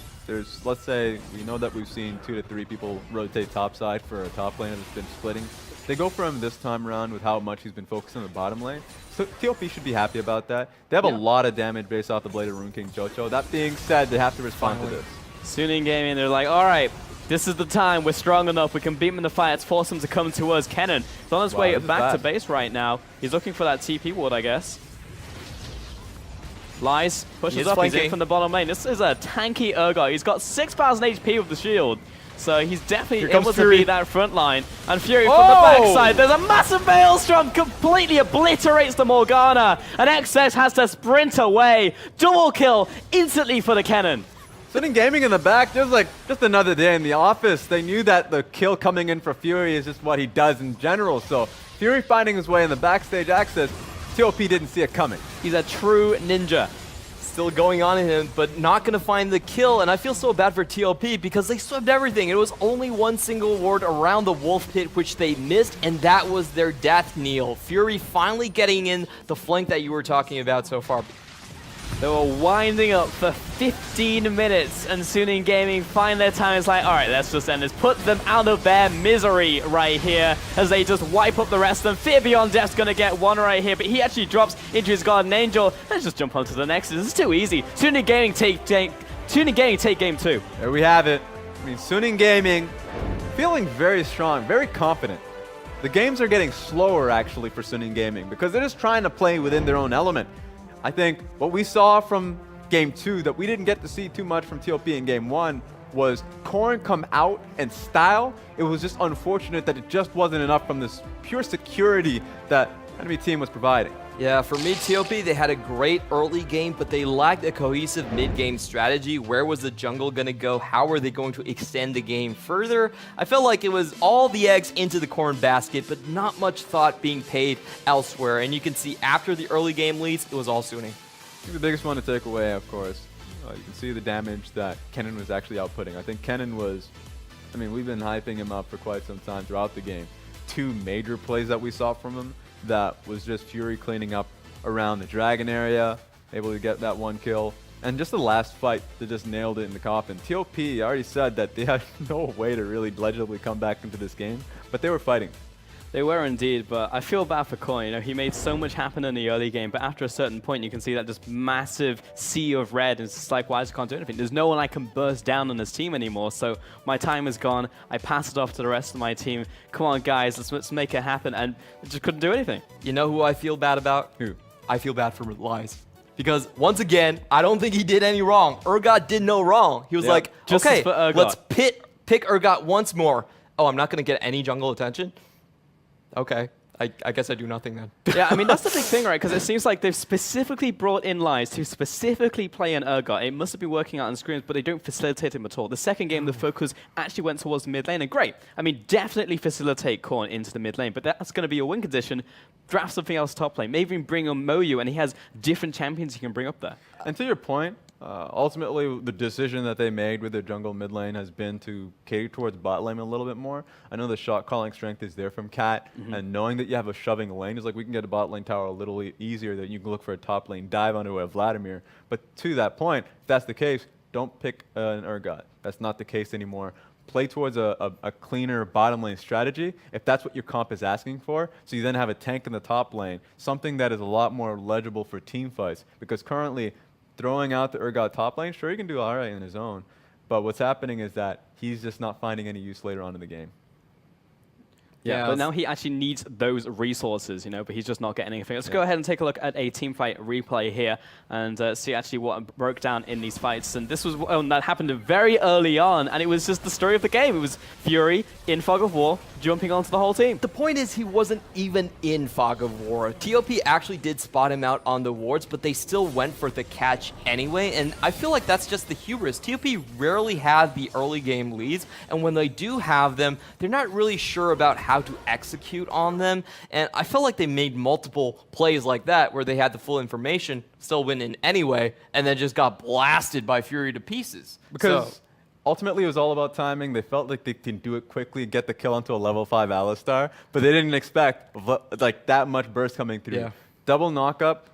let's say, we know that we've seen 2 to 3 people rotate topside for a top lane that's been splitting. They go for him this time around with how much he's been focused on the bottom lane. So TOP should be happy about that. They have a lot of damage based off the Blade of Rune King Jocho. That being said, they have to respond to this. Suning Gaming, they're like, all right, this is the time. We're strong enough. We can beat him in the fight. Let's force him to come to us. Kennen is on his way back to base right now. He's looking for that TP ward, I guess. Lies, pushes up, he's in from the bottom lane. This is a tanky Urgot. He's got 6,000 HP with the shield. So he's definitely able to beat that front line. And Fury from the backside. There's a massive Maelstrom, completely obliterates the Morgana. And XS has to sprint away. Double kill instantly for the Kennen. Sitting Gaming in the back, just another day in the office. They knew that the kill coming in for Fury is just what he does in general. So Fury finding his way in the backstage access, TOP didn't see it coming. He's a true ninja. Still going on in him, but not going to find the kill. And I feel so bad for TOP because they swept everything. It was only one single ward around the Wolf Pit, which they missed, and that was their death kneel. Fury finally getting in the flank that you were talking about so far. They were winding up for 15 minutes, and Suning Gaming find their time. It's like, all right, let's just end this. Put them out of their misery right here as they just wipe up the rest of them. Fear Beyond Death's going to get one right here, but he actually drops into his Guardian Angel. Let's just jump on to the next. This is too easy. Suning Gaming take game 2. There we have it. I mean, Suning Gaming feeling very strong, very confident. The games are getting slower, actually, for Suning Gaming because they're just trying to play within their own element. I think what we saw from Game 2 that we didn't get to see too much from TOP in Game 1 was Corrin come out and style. It was just unfortunate that it just wasn't enough from this pure security that enemy team was providing. Yeah, for me, TOP, they had a great early game, but they lacked a cohesive mid-game strategy. Where was the jungle going to go? How were they going to extend the game further? I felt like it was all the eggs into the Corrin basket, but not much thought being paid elsewhere. And you can see after the early game leads, it was all Suning. I think the biggest one to take away, of course, you can see the damage that Kennen was actually outputting. I think Kennen was, I mean, we've been hyping him up for quite some time throughout the game. 2 major plays that we saw from him that was just Fury cleaning up around the Dragon area, able to get that 1 kill. And just the last fight, they just nailed it in the coffin. TOP, I already said that they had no way to really legibly come back into this game, but they were fighting. They were indeed, but I feel bad for Corrin. You know, he made so much happen in the early game, but after a certain point, you can see that just massive sea of red. And it's just like, why just can't do anything? There's no one I can burst down on this team anymore, so my time is gone. I pass it off to the rest of my team. Come on, guys, let's make it happen. And just couldn't do anything. You know who I feel bad about? Who? I feel bad for Lies. Because once again, I don't think he did any wrong. Urgot did no wrong. He was like, okay, let's pick Urgot once more. Oh, I'm not going to get any jungle attention? Okay, I guess I do nothing then. Yeah, I mean, that's the big thing, right? Because it seems like they've specifically brought in Lies to specifically play an Urgot. It must have been working out on screens, but they don't facilitate him at all. The second game, the focus actually went towards the mid lane, and great. I mean, definitely facilitate Corrin into the mid lane, but that's going to be your win condition. Draft something else top lane. Maybe even bring on Moyu, and he has different champions he can bring up there. And to your point, ultimately, the decision that they made with their jungle mid lane has been to cater towards bot lane a little bit more. I know the shot calling strength is there from Cat, and knowing that you have a shoving lane is like we can get a bot lane tower a little easier than you can look for a top lane dive onto a Vladimir. But to that point, if that's the case, don't pick an Urgot. That's not the case anymore. Play towards a cleaner bottom lane strategy if that's what your comp is asking for. So you then have a tank in the top lane, something that is a lot more legible for team fights. Because currently, throwing out the Urgot top lane, sure, he can do all right in his own. But what's happening is that he's just not finding any use later on in the game. Yeah, but now he actually needs those resources, you know, but he's just not getting anything. Let's go ahead and take a look at a team fight replay here and see actually what broke down in these fights. And this was that happened very early on, and it was just the story of the game. It was Fury in Fog of War jumping onto the whole team. The point is he wasn't even in Fog of War. TOP actually did spot him out on the wards, but they still went for the catch anyway, and I feel like that's just the hubris. TOP rarely have the early game leads, and when they do have them, they're not really sure about how to execute on them, and I felt like they made multiple plays like that where they had the full information, still win in anyway, and then just got blasted by Fury to pieces. Because ultimately it was all about timing. They felt like they can do it quickly, get the kill onto a level 5 Alistar, but they didn't expect like that much burst coming through. Yeah. Double knock-up,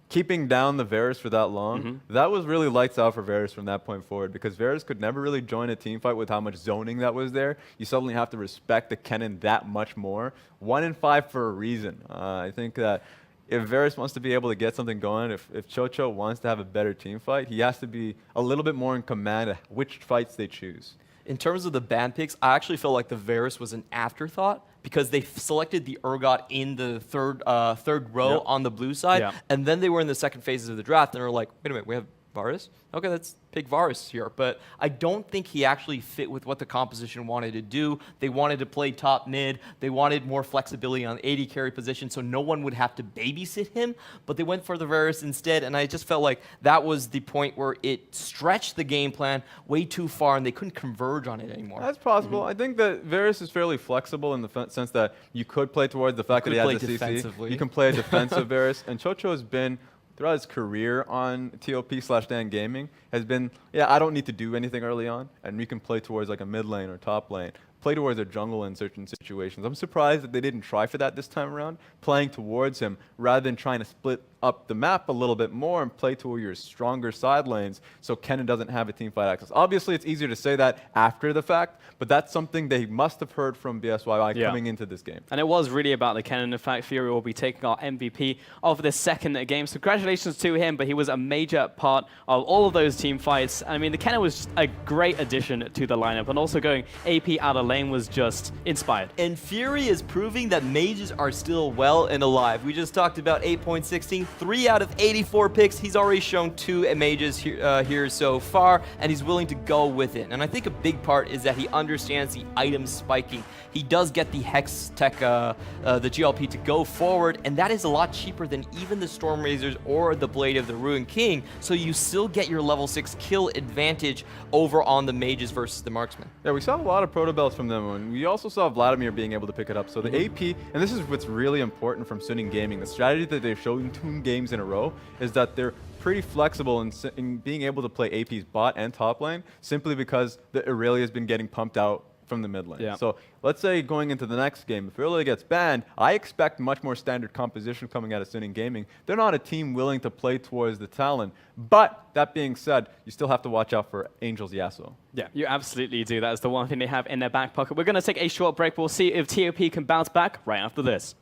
keeping down the Varus for that long, that was really lights out for Varus from that point forward, because Varus could never really join a team fight with how much zoning that was there. You suddenly have to respect the Kennen that much more. 1 in 5 for a reason. I think that if Varus wants to be able to get something going, if Chocho wants to have a better team fight, he has to be a little bit more in command of which fights they choose. In terms of the ban picks, I actually felt like the Varus was an afterthought because they selected the Urgot in the third row on the blue side, and then they were in the second phases of the draft, and they were like, wait a minute, we have Varus? Okay, let's pick Varus here. But I don't think he actually fit with what the composition wanted to do. They wanted to play top mid. They wanted more flexibility on the AD carry position so no one would have to babysit him. But they went for the Varus instead, and I just felt like that was the point where it stretched the game plan way too far and they couldn't converge on it anymore. That's possible. I think that Varus is fairly flexible in the sense that you could play towards the fact that he has the CC. You can play a defensive Varus, and Chocho has been throughout his career on TOP/Dan Gaming has been, I don't need to do anything early on, and we can play towards like a mid lane or top lane, play towards a jungle in certain situations. I'm surprised that they didn't try for that this time around, playing towards him rather than trying to split up the map a little bit more and play to your stronger side lanes so Kennen doesn't have a team fight access. Obviously, it's easier to say that after the fact, but that's something they must have heard from BSYY coming into this game. And it was really about the Kennen. In fact, Fury will be taking our MVP of this second game. So congratulations to him, but he was a major part of all of those team fights. I mean, the Kennen was a great addition to the lineup, and also going AP out of lane was just inspired. And Fury is proving that mages are still well and alive. We just talked about 8.16. 3 out of 84 picks. He's already shown 2 mages here so far, and he's willing to go with it. And I think a big part is that he understands the item spiking. He does get the Hex Tech, the GLP to go forward, and that is a lot cheaper than even the Storm Razors or the Blade of the Ruined King, so you still get your level 6 kill advantage over on the mages versus the marksman. Yeah, we saw a lot of proto belts from them, and we also saw Vladimir being able to pick it up. So the AP, and this is what's really important from Suning Gaming, the strategy that they've shown 2 games in a row is that they're pretty flexible in being able to play AP's bot and top lane simply because the Aurelia has been getting pumped out from the mid lane. Yeah. So let's say going into the next game, if Aurelia gets banned, I expect much more standard composition coming out of Suning Gaming. They're not a team willing to play towards the Talon. But that being said, you still have to watch out for Angel's Yasuo. Yeah, you absolutely do. That is the one thing they have in their back pocket. We're going to take a short break. We'll see if TOP can bounce back right after this.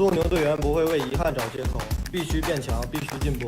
枢纽队员不会为遗憾找借口，必须变强，必须进步。